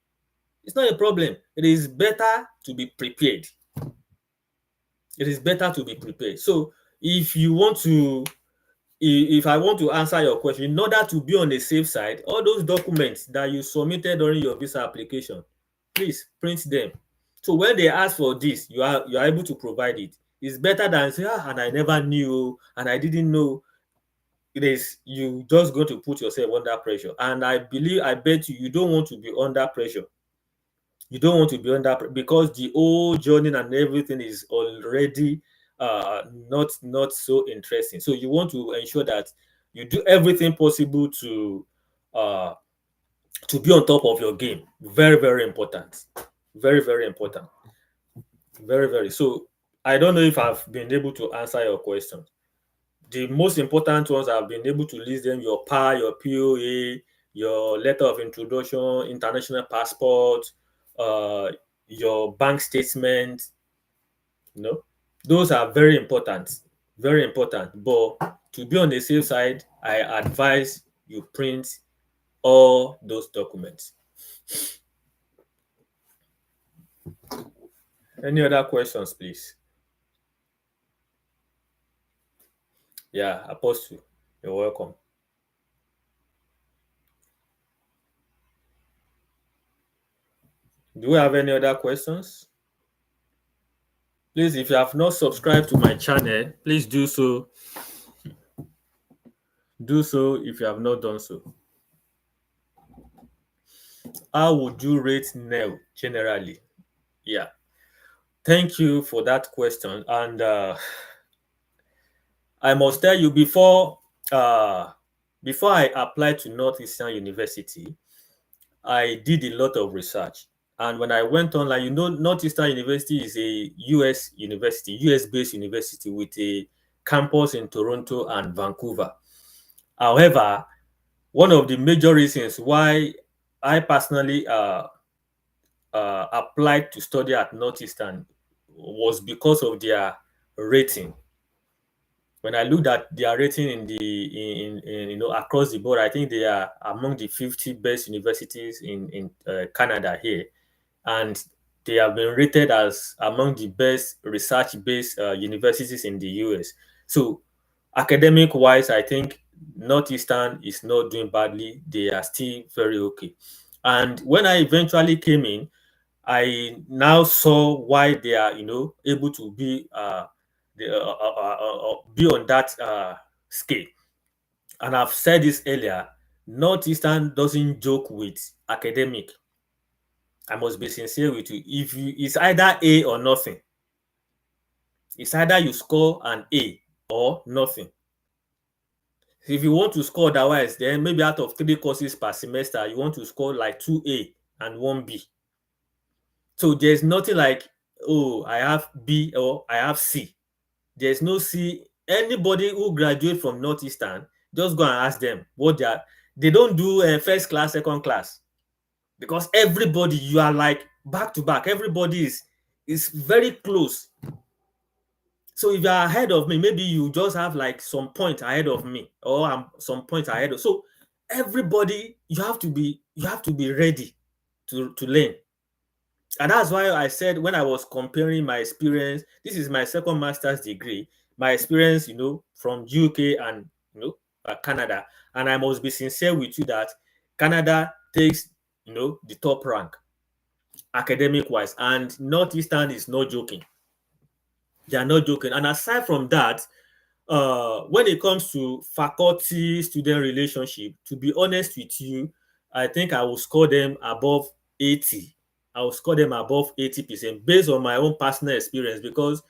It's not a problem. It is better to be prepared. It is better to be prepared. So if you want to if I want to answer your question, in order to be on the safe side, all those documents that you submitted during your visa application, please print them. So when they ask for this, you are able to provide it. It's better than say, and I never knew, and I didn't know. It is you just going to put yourself under pressure. And I bet you don't want to be under pressure. You don't want to be under because the whole journey and everything is already not so interesting. So you want to ensure that you do everything possible uh to be on top of your game. Very, very important. Very, very important. Very, very. So I don't know if I've been able to answer your question. The most important ones I've been able to list them: your PA, your POA, your letter of introduction, international passport, uh, your bank statement. You know, those are very important, very important. But to be on the safe side, I advise you print all those documents. Any other questions, please? Yeah, Apostle, you're welcome. Do we have any other questions? Please, if you have not subscribed to my channel, please do so. Do so if you have not done so. How would you rate Nell generally? Yeah, thank you for that question. And I must tell you before I applied to Northeastern University, I did a lot of research. And when I went online, Northeastern University is a US university, US based university with a campus in Toronto and Vancouver. However, one of the major reasons why I personally applied to study at Northeastern was because of their rating. When I looked at their rating in across the board, I think they are among the 50 best universities in Canada here, and they have been rated as among the best research-based universities in the US. So, academic-wise, I think Northeastern is not doing badly. They are still very okay. And when I eventually came in, I now saw why they are, able to be on that scale. And I've said this earlier. Northeastern doesn't joke with academic. I must be sincere with you. It's either A or nothing. It's either you score an A or nothing. If you want to score otherwise, then maybe out of 3 courses per semester, you want to score like 2A and 1B. So there's nothing like, oh, I have B or I have C. There's no C. Anybody who graduate from Northeastern, just go and ask them what they are. They don't do first class, second class, because everybody, you are like back to back. Everybody is very close. So if you are ahead of me, maybe you just have like some point ahead of me, or I'm some point ahead of. So everybody, you have to be ready to learn. And that's why I said when I was comparing my experience, this is my second master's degree, my experience, from UK and Canada. And I must be sincere with you that Canada takes, the top rank academic wise, and Northeastern is not joking. They are not joking. And aside from that, when it comes to faculty student relationship, to be honest with you, I think I will score them above 80. I will score them above 80% based on my own personal experience, because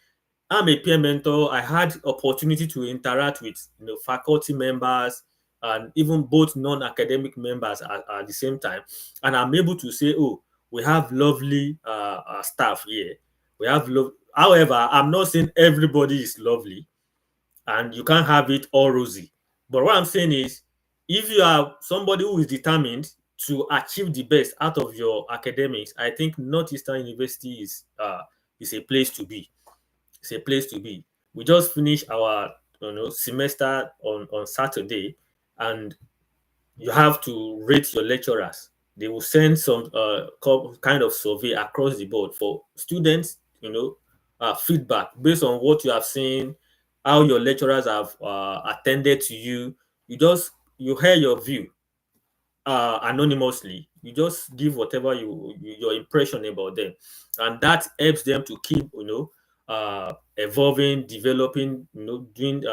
I'm a peer mentor. I had opportunity to interact with faculty members and even both non-academic members at the same time, and I'm able to say, oh, we have lovely staff here. We have love. However, I'm not saying everybody is lovely and you can't have it all rosy. But what I'm saying is, if you are somebody who is determined to achieve the best out of your academics, I think Northeastern University is a place to be. It's a place to be. We just finished our semester on Saturday, and you have to rate your lecturers. They will send some kind of survey across the board for students, feedback based on what you have seen, how your lecturers have attended to you. You hear your view anonymously. You just give whatever your impression about them, and that helps them to keep evolving, developing, doing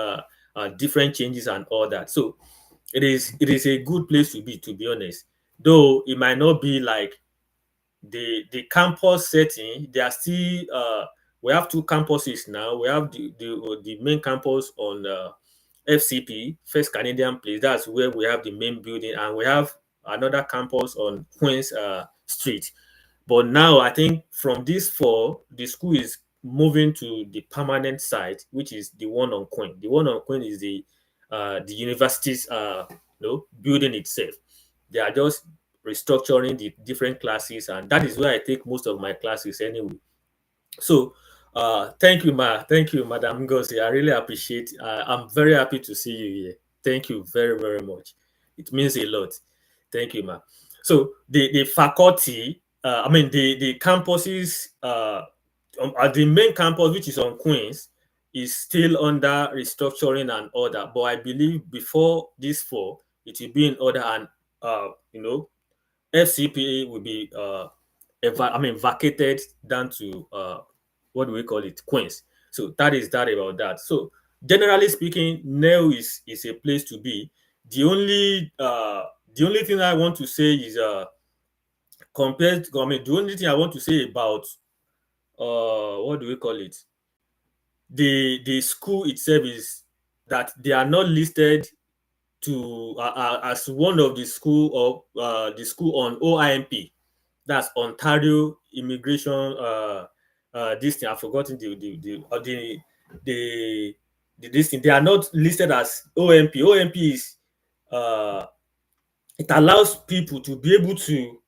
different changes and all that. So it is a good place to be honest. Though it might not be like the campus setting. They are still we have two campuses now. We have the main campus on FCP, First Canadian Place. That's where we have the main building, and we have another campus on Queens Street. But now I think from this fall, the school is moving to the permanent site, which is the one on Queen. The one on Queen is the university's building itself. They are just restructuring the different classes, and that is where I take most of my classes anyway. So, thank you, Thank you, Madam Ngozi. I really appreciate. I'm very happy to see you here. Thank you very, very much. It means a lot. Thank you, ma. So the faculty, I mean the campuses, at the main campus, which is on Queens, is still under restructuring and order. But I believe before this fall, it will be in order, and FCPA will be vacated down to what do we call it, Queens. So that is that about that. So generally speaking, NEL is a place to be. The only thing I want to say is compared to, the only thing I want to say about what do we call it, the school itself is that they are not listed to as one of the school on OIMP. That's Ontario Immigration. This thing I've forgotten the this thing. They are not listed as OMP. OMP is it allows people to be able to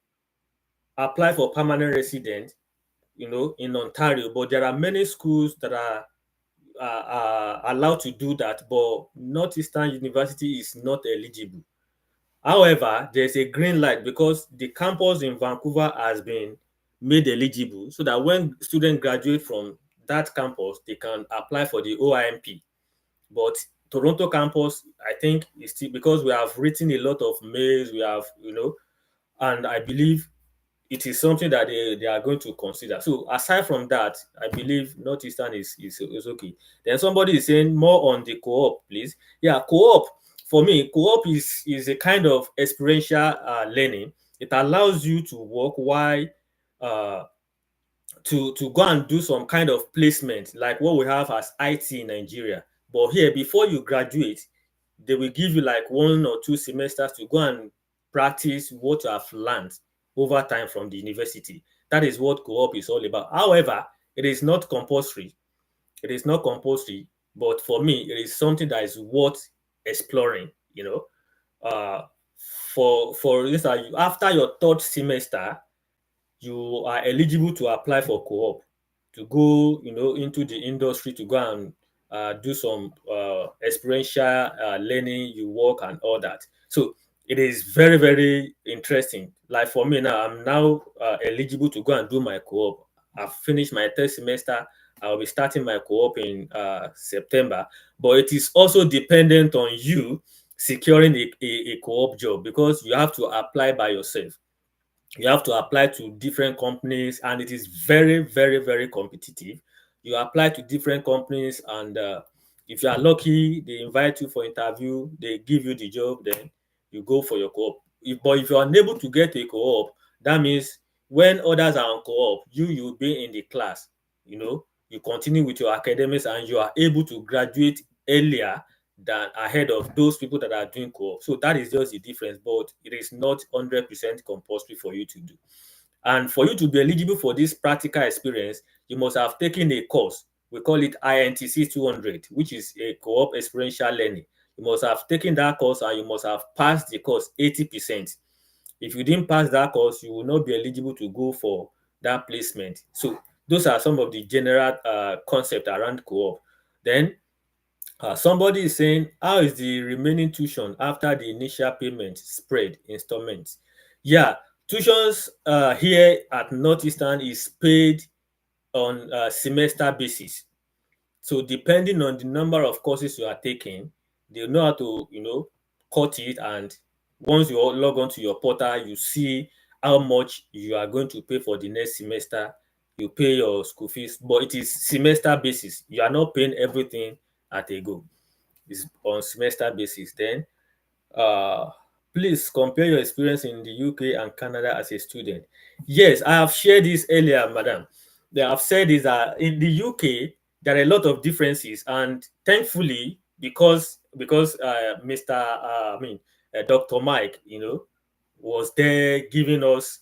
apply for permanent resident, in Ontario. But there are many schools that are allowed to do that, but Northeastern University is not eligible. However, there's a green light because the campus in Vancouver has been made eligible so that when students graduate from that campus, they can apply for the OIMP. But Toronto campus, I think, is still, because we have written a lot of mails, we have, and I believe it is something that they are going to consider. So aside from that, I believe Northeastern is okay. Then somebody is saying more on the co-op, please. Yeah, co-op, for me, co-op is a kind of experiential learning. It allows you to work while uh, to go and do some kind of placement like what we have as IT in Nigeria. But here, before you graduate, they will give you like 1 or 2 semesters to go and practice what you have learned over time from the university. That is what co-op is all about. However, it is not compulsory. It is not compulsory, but for me, it is something that is worth exploring. Uh, for instance, after your third semester, you are eligible to apply for co-op to go, into the industry to go and do some experiential learning, you work and all that. So it is very, very interesting. Like for me now, I'm now eligible to go and do my co-op. I've finished my third semester. I'll be starting my co-op in September. But it is also dependent on you securing a co-op job because you have to apply by yourself. You have to apply to different companies, and it is very, very, very competitive. You apply to different companies, and if you are lucky, they invite you for interview, they give you the job, then you go for your co-op. But if you are unable to get a co-op, that means when others are on co-op, you will be in the class. You continue with your academics, and you are able to graduate earlier than ahead of those people that are doing co-op. So that is just the difference, but it is not 100% compulsory for you to do. And for you to be eligible for this practical experience, you must have taken a course. We call it INTC 200, which is a co-op experiential learning. You must have taken that course and you must have passed the course 80%. If you didn't pass that course, you will not be eligible to go for that placement. So those are some of the general concept around co-op. Then somebody is saying, how is the remaining tuition after the initial payment spread installments? Yeah, tuitions here at Northeastern is paid on a semester basis. So depending on the number of courses you are taking, they know how to, cut it. And once you log on to your portal, you see how much you are going to pay for the next semester. You pay your school fees, but it is semester basis. You are not paying everything at a go. It's on semester basis. Then uh, please compare your experience in the UK and Canada as a student. Yes, I have shared this earlier, madam. They have said is that in the UK there are a lot of differences, and thankfully, because Mr. Dr. Mike, was there giving us,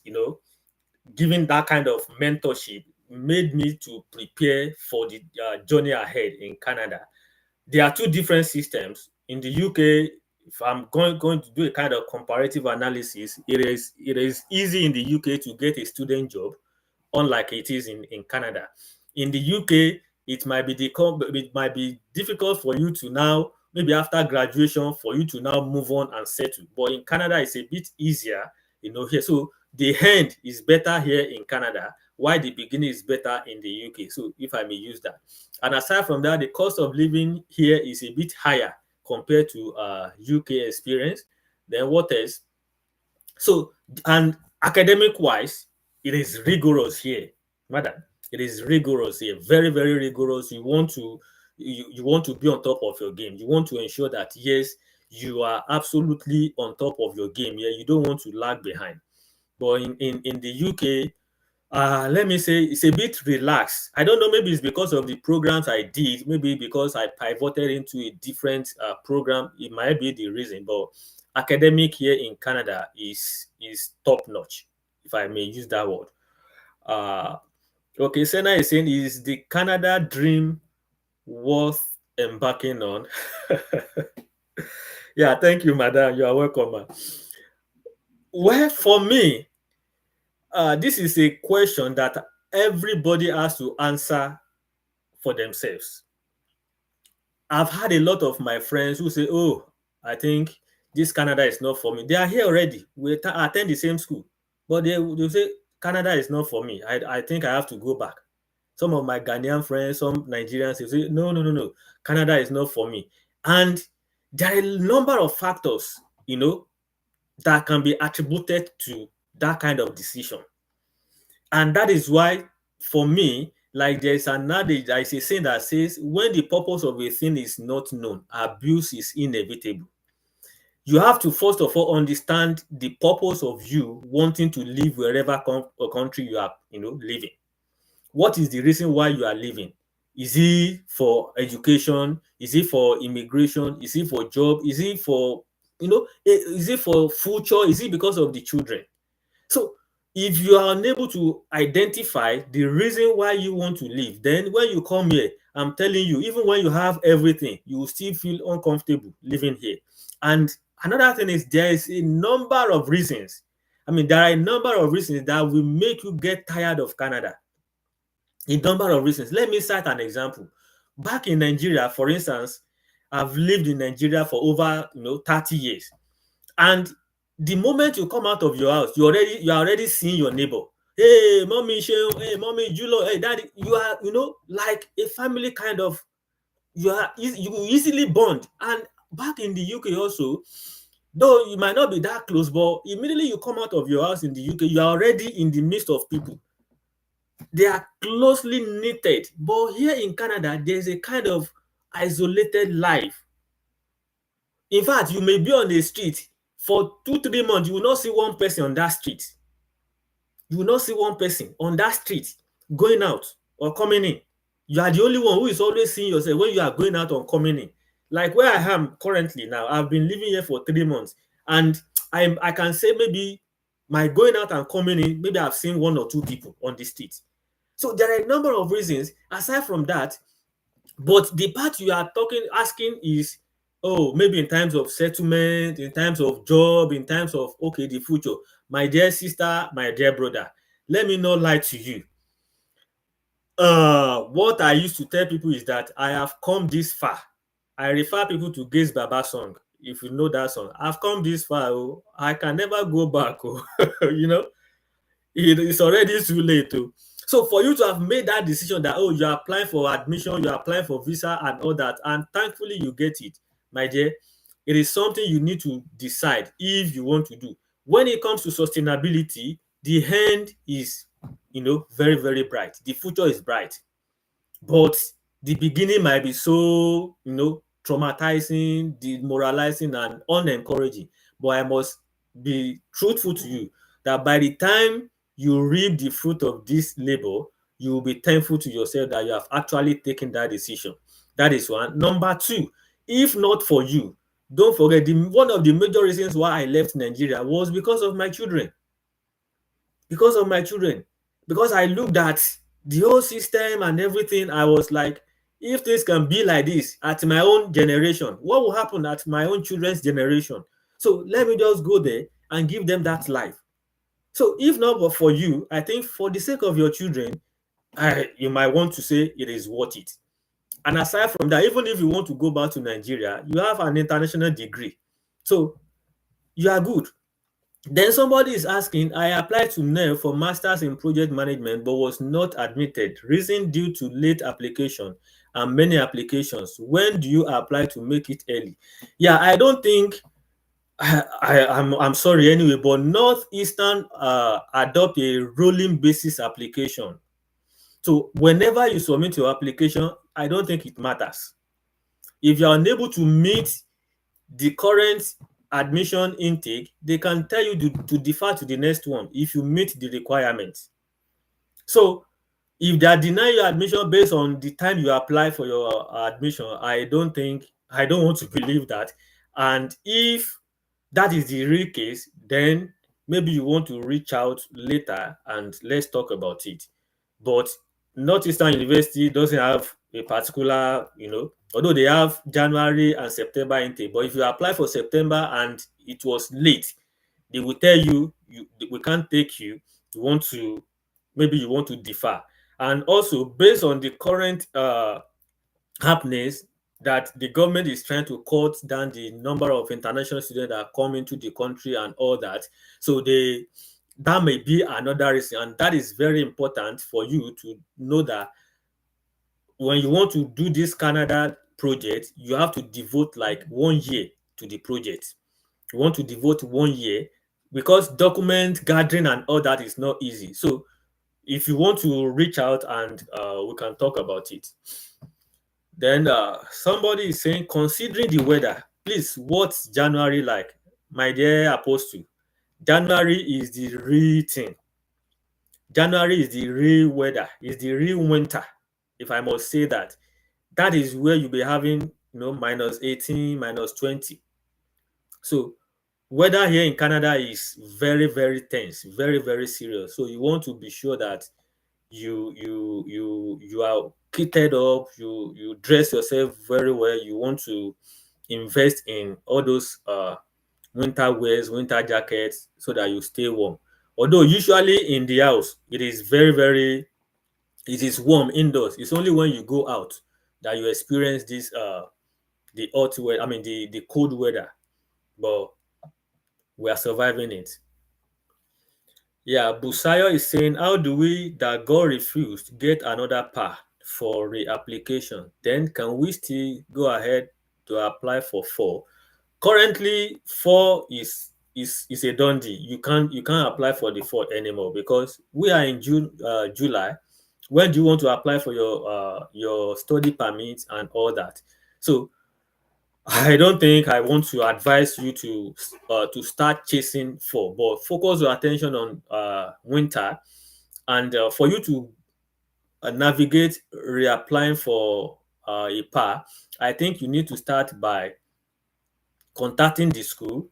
giving that kind of mentorship, made me to prepare for the journey ahead in Canada. There are two different systems. In the UK, if I'm going to do a kind of comparative analysis, it is easy in the UK to get a student job, unlike it is in Canada. In the UK, it might be difficult for you to now, maybe after graduation, for you to now move on and settle. But in Canada, it's a bit easier, here. So the hand is better here in Canada, why the beginning is better in the UK. So if I may use that. And aside from that, the cost of living here is a bit higher compared to UK experience. Then what else? So, and academic wise, it is rigorous here, madam. It is rigorous here, very, very rigorous. You want to be on top of your game. You want to ensure that yes, you are absolutely on top of your game. Yeah, you don't want to lag behind. But in the UK, let me say it's a bit relaxed. I don't know, maybe it's because of the programs I did, maybe because I pivoted into a different program. It might be the reason, but academic here in Canada is top notch, if I may use that word. Uh, okay, Senna is saying, is the Canada dream worth embarking on? Yeah, thank you, madam. You are welcome, man. Well, for me, this is a question that everybody has to answer for themselves. I've had a lot of my friends who say, "Oh, I think this Canada is not for me." They are here already. We attend the same school, but they say Canada is not for me. I think I have to go back. Some of my Ghanaian friends, some Nigerians, they say, "No, no, no, no, Canada is not for me." And there are a number of factors, that can be attributed to that kind of decision. And that is why, for me, like there's an adage, there is a saying that says, when the purpose of a thing is not known, abuse is inevitable. You have to first of all understand the purpose of you wanting to live wherever country you are, living. What is the reason why you are living? Is it for education? Is it for immigration? Is it for job? Is it for, is it for future? Is it because of the children? So if you are unable to identify the reason why you want to leave, then when you come here, I'm telling you, even when you have everything, you will still feel uncomfortable living here. And another thing is there is a number of reasons. I mean, there are a number of reasons that will make you get tired of Canada. A number of reasons. Let me cite an example. Back in Nigeria, for instance, I've lived in Nigeria for over 30 years. And the moment you come out of your house, you are already seeing your neighbor. Hey, mommy, hey, mommy, Julo, hey, daddy. You are, like a family kind of. You easily bond. And back in the UK also, though you might not be that close, but immediately you come out of your house in the UK, you are already in the midst of people. They are closely knitted. But here in Canada, there's a kind of isolated life. In fact, you may be on the street for 2-3 months, you will not see one person on that street. You will not see one person on that street going out or coming in. You are the only one who is always seeing yourself when you are going out or coming in. Like where I am currently now, I've been living here for 3 months, and I can say maybe my going out and coming in, maybe I've seen 1 or 2 people on the street. So there are a number of reasons aside from that. But the part you are asking is, oh, maybe in terms of settlement, in terms of job, in terms of, okay, the future. My dear sister, my dear brother, let me not lie to you. What I used to tell people is that I have come this far. I refer people to Gaze Baba song. If you know that song, I've come this far. Oh, I can never go back. Oh, it's already too late. Oh. So for you to have made that decision that, oh, you're applying for admission, you're applying for visa and all that, and thankfully you get it, my dear, it is something you need to decide if you want to do. When it comes to sustainability, the end is, very, very bright. The future is bright. But the beginning might be so, traumatizing, demoralizing, and unencouraging. But I must be truthful to you that by the time you reap the fruit of this labor, you will be thankful to yourself that you have actually taken that decision. That is one. Number two, if not for you, don't forget, one of the major reasons why I left Nigeria was because of my children. Because of my children. Because I looked at the whole system and everything, I was like, if this can be like this at my own generation, what will happen at my own children's generation? So let me just go there and give them that life. So if not but for you, I think for the sake of your children, you might want to say it is worth it. And aside from that, even if you want to go back to Nigeria, you have an international degree. So you are good. Then somebody is asking, I applied to NEL for Masters in Project Management but was not admitted. Reason due to late application and many applications. When do you apply to make it early? Yeah, I don't think I'm sorry anyway, but Northeastern adopt a rolling basis application. So whenever you submit your application, I don't think it matters. If you're unable to meet the current admission intake, they can tell you to defer to the next one if you meet the requirements. So if they are denying your admission based on the time you apply for your admission, I don't want to believe that. And if that is the real case, then maybe you want to reach out later and let's talk about it. But Northeastern University doesn't have a particular, although they have January and September intake, but if you apply for September and it was late, they will tell you, we can't take you. You want to maybe you want to defer. And also based on the current happenings that the government is trying to cut down the number of international students that come into the country and all that. So that may be another reason, and that is very important for you to know that when you want to do this Canada project, you have to devote like 1 year to the project. You want to devote 1 year because document gathering and all that is not easy. So if you want to reach out and we can talk about it. Then somebody is saying, considering the weather, please, what's January like? My dear Apostle, January is the real thing. January is the real weather, is the real winter, if I must say that. That is where you'll be having, minus 18, minus 20. So weather here in Canada is very, very tense, very, very serious. So you want to be sure that you are kitted up, you dress yourself very well. You want to invest in all those winter wears, winter jackets, so that you stay warm. Although usually in the house it is very, very, it is warm indoors. It's only when you go out that you experience this the hot weather, I mean the cold weather. But we are surviving it. Yeah, Busayo is saying, how do we that God refused get another path for reapplication? Then can we still go ahead to apply for four? Currently, four is a done deal. You can't apply for the fourth anymore because we are in July. When do you want to apply for your study permits and all that? So I don't think I want to advise you to start chasing four, but focus your attention on winter, and for you to navigate reapplying for a PAR, I think you need to start by contacting the school,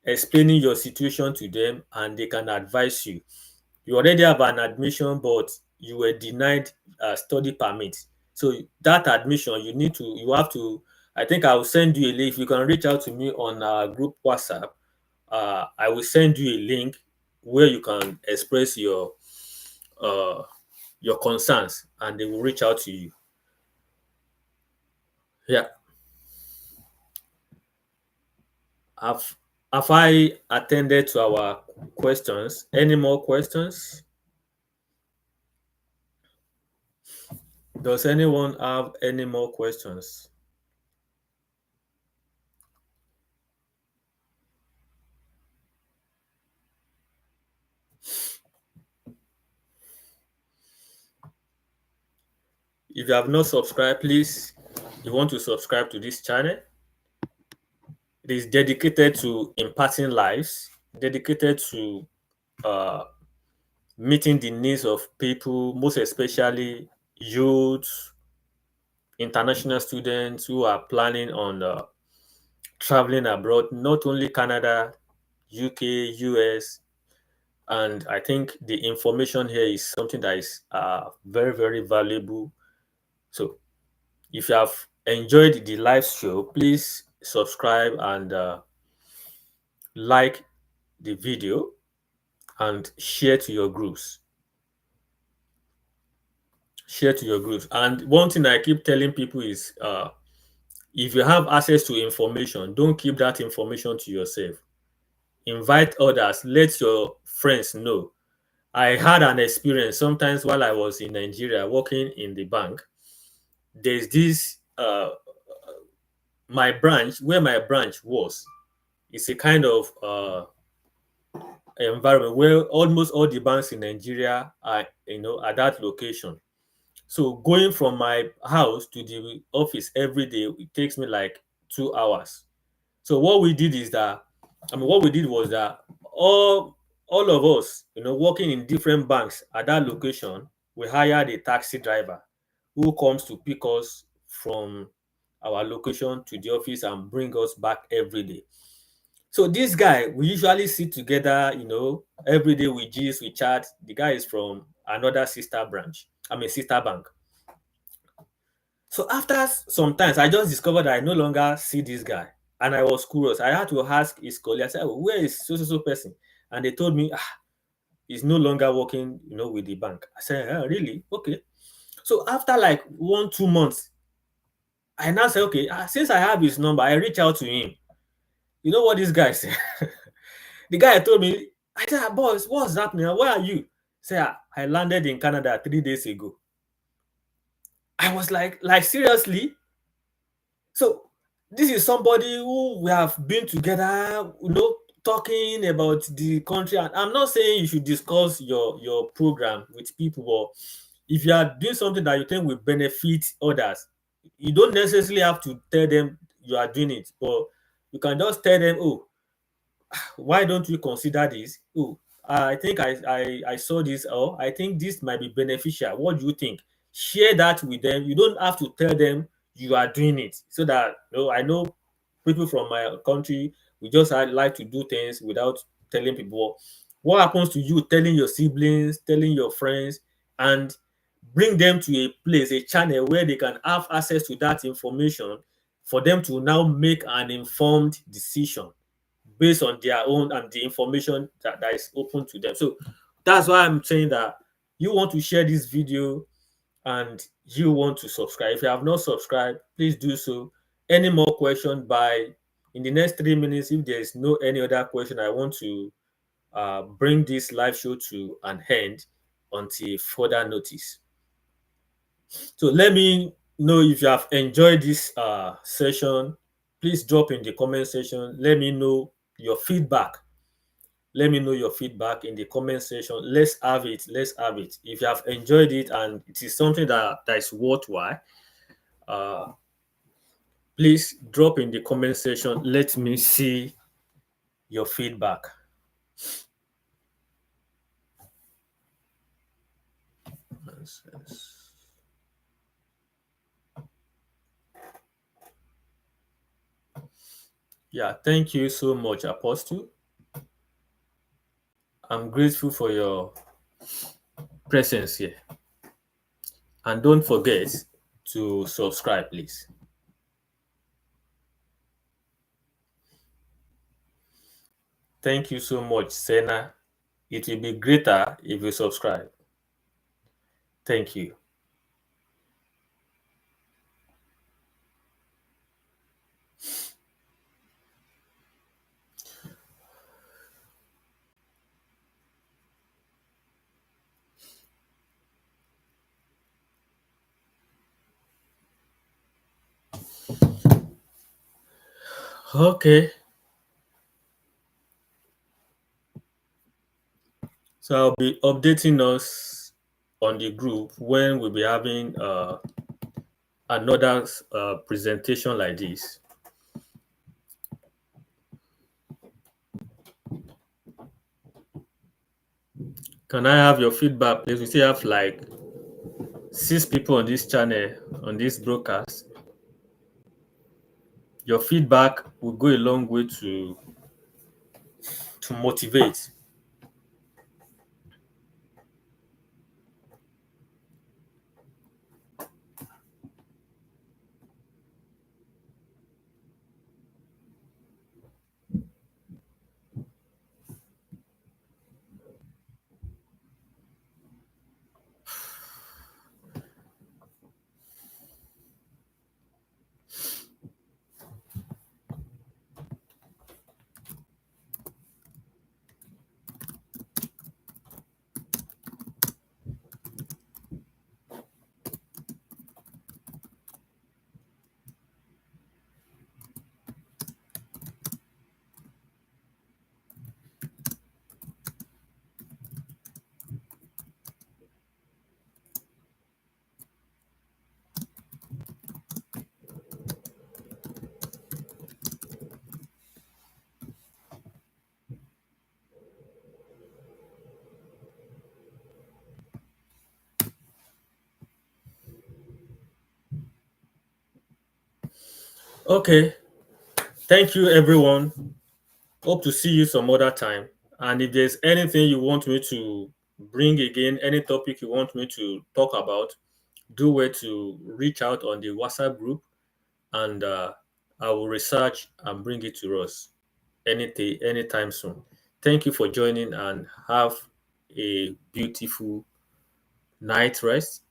explaining your situation to them, and they can advise you. You already have an admission, but you were denied a study permit. So that admission, you have to. I think I will send you a link. If you can reach out to me on our group WhatsApp, I will send you a link where you can express uh, your concerns, and they will reach out to you. Yeah, have have I attended to our questions? Any more questions? Does anyone have any more questions? If you have not subscribed, please, you want to subscribe to this channel. It is dedicated to imparting lives, dedicated to uh, meeting the needs of people, most especially youth, international students who are planning on traveling abroad, not only Canada, UK, US. And I think the information here is something that is very, very valuable. So if you have enjoyed the live show, please subscribe and like the video and share to your groups. Share to your groups. And one thing I keep telling people is if you have access to information, don't keep that information to yourself. invite others, let your friends know. I had an experience sometimes while I was in Nigeria working in the bank. There's this my branch where my branch was. It's a kind of environment where almost all the banks in Nigeria are, at that location. So going from my house to the office every day, it takes me like 2 hours. So what we did was that all of us, working in different banks at that location, we hired a taxi driver who comes to pick us from our location to the office and bring us back every day. So this guy, we usually sit together, every day we gist, we chat. The guy is from another sister branch, sister bank. So after some times, I just discovered that I no longer see this guy. And I was curious. I had to ask his colleague, I said, "Oh, where is so person?" And they told me, he's no longer working, with the bank. I said, really? Okay. So after like 1, 2 months, I now say, okay, since I have his number, I reach out to him. You know what this guy said? The guy told me, I said, boss, what's happening? Where are you? Say, I landed in Canada 3 days ago. I was like seriously? So this is somebody who we have been together, talking about the country. And I'm not saying you should discuss your program with people, but if you are doing something that you think will benefit others, you don't necessarily have to tell them you are doing it, but you can just tell them, oh, why don't we consider this? Oh, I think I saw this, or I think this might be beneficial. What do you think? Share that with them. You don't have to tell them you are doing it, so that I know people from my country, we just like to do things without telling people. What happens to you telling your siblings, telling your friends, and bring them to a place, a channel where they can have access to that information for them to now make an informed decision based on their own and the information that is open to them. So that's why I'm saying that you want to share this video and you want to subscribe. If you have not subscribed, please do so. Any more question by in the next 3 minutes, if there is no any other question, I want to bring this live show to an end until further notice. So let me know if you have enjoyed this session. Please drop in the comment section. Let me know your feedback. Let me know your feedback in the comment section. Let's have it. Let's have it. If you have enjoyed it and it is something that is worthwhile, uh, please drop in the comment section. Let me see your feedback. Yeah, thank you so much, Apostle. I'm grateful for your presence here. And don't forget to subscribe, please. Thank you so much, Sena. It will be greater if you subscribe. Thank you. Okay. So I'll be updating us on the group when we'll be having another presentation like this. Can I have your feedback, please? We still have like 6 people on this channel, on this broadcast. Your feedback will go a long way to motivate. Okay. Thank you, everyone. Hope to see you some other time. And if there's anything you want me to bring again, any topic you want me to talk about, do wait to reach out on the WhatsApp group, and I will research and bring it to us anytime soon. Thank you for joining and have a beautiful night rest.